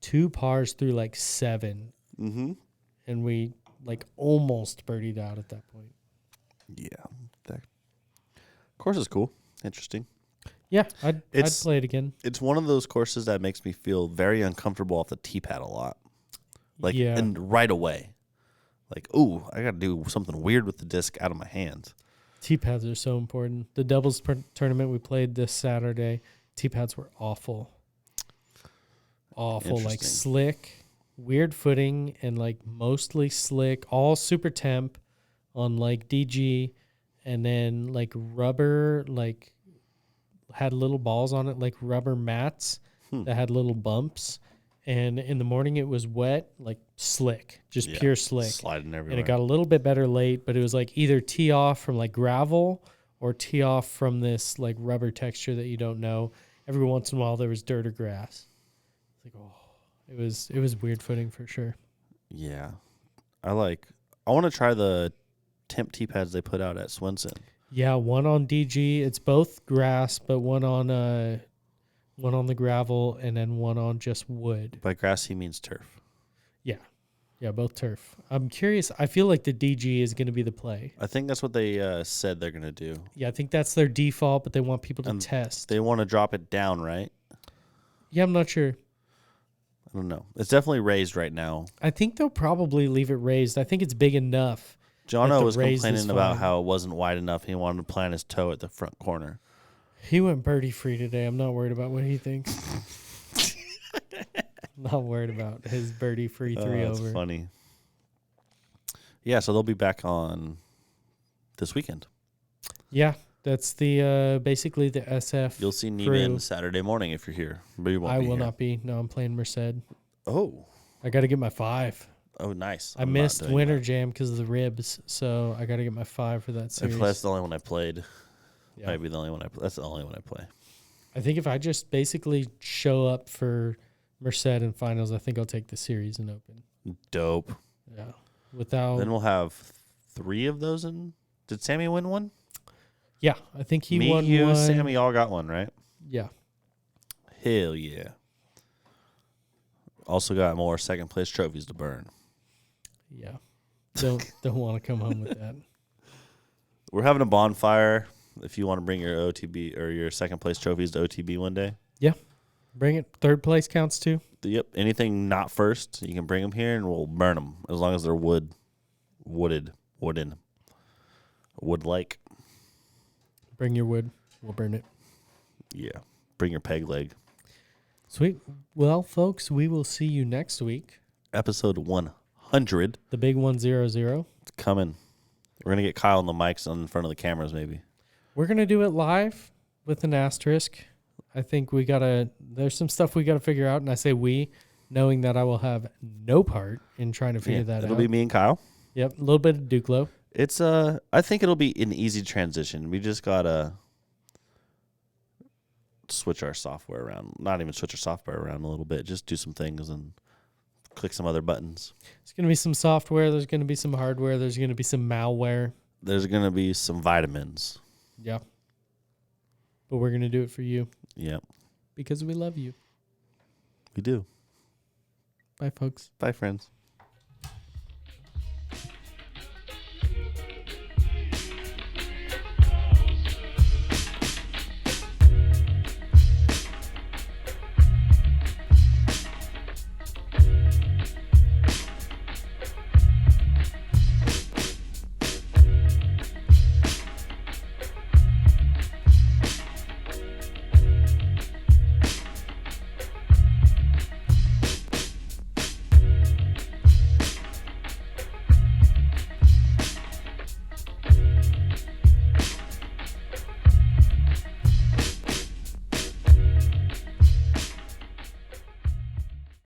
2 pars through like 7. Mm-hmm. And we like almost birdied out at that point. Yeah. That course is cool. Interesting. Yeah, I'd play it again. It's one of those courses that makes me feel very uncomfortable off the tee pad a lot. Like, and right away. Like, ooh, I got to do something weird with the disc out of my hands. Tee pads are so important. The doubles tournament we played this Saturday, tee pads were awful. Awful, like slick, weird footing, and like mostly slick, all super temp on like DG, and then like rubber, like had little balls on it, like rubber mats that had little bumps. And in the morning it was wet, like slick, just pure slick. Sliding everywhere. And it got a little bit better late, but it was like either tee off from like gravel or tee off from this like rubber texture that you don't know. Every once in a while there was dirt or grass. It's like, oh, it was weird footing for sure. Yeah. I want to try the temp tee pads they put out at Swenson. Yeah, one on DG. It's both grass, but one on the gravel and then one on just wood. By grass, he means turf. Yeah, both turf. I'm curious. I feel like the DG is going to be the play. I think that's what they said they're going to do. Yeah, I think that's their default, but they want people to test. They want to drop it down, right? Yeah, I'm not sure. I don't know. It's definitely raised right now. I think they'll probably leave it raised. I think it's big enough. Jono was complaining about how it wasn't wide enough. He wanted to plant his toe at the front corner. He went birdie free today. I'm not worried about what he thinks. Not worried about his birdie free 3 that's over. Funny. Yeah, so they'll be back on this weekend. Yeah, that's the basically the SF. You'll see Neiman Saturday morning if you're here. But you won't I be will here. not be. No, I'm playing Merced. Oh. I got to get my 5. Oh, nice. I missed Winter Jam because of the ribs, so I got to get my 5 for that series. That's the only one I played. Yeah. Might be the only one I play. That's the only one I play. I think if I just basically show up for Merced and finals, I think I'll take the series and open. Dope. Yeah. Without. Then we'll have 3 of those in. Did Sammy win one? Yeah, I think he won you, one. Sammy all got one, right? Yeah. Hell yeah. Also got more second place trophies to burn. Yeah. Don't want to come home with that. We're having a bonfire if you want to bring your OTB or your second place trophies to OTB one day. Yeah. Bring it. 3rd place counts too. Yep. Anything not first, you can bring them here and we'll burn them as long as they're wooden, wood-like. Bring your wood. We'll burn it. Yeah. Bring your peg leg. Sweet. Well, folks, we will see you next week. Episode 100. The big 100. It's coming. We're going to get Kyle on the mics in front of the cameras maybe. We're going to do it live with an asterisk. I think there's some stuff we got to figure out. And I say we, knowing that I will have no part in trying to figure that out. It'll be me and Kyle. Yep. A little bit of Duclo. It's I think it'll be an easy transition. We just gotta switch our software around. Not even switch our software around a little bit. Just do some things and click some other buttons. There's going to be some software. There's going to be some hardware. There's going to be some malware. There's gonna be some vitamins. Yeah. But we're going to do it for you. Yep. Because we love you. We do. Bye, folks. Bye, friends.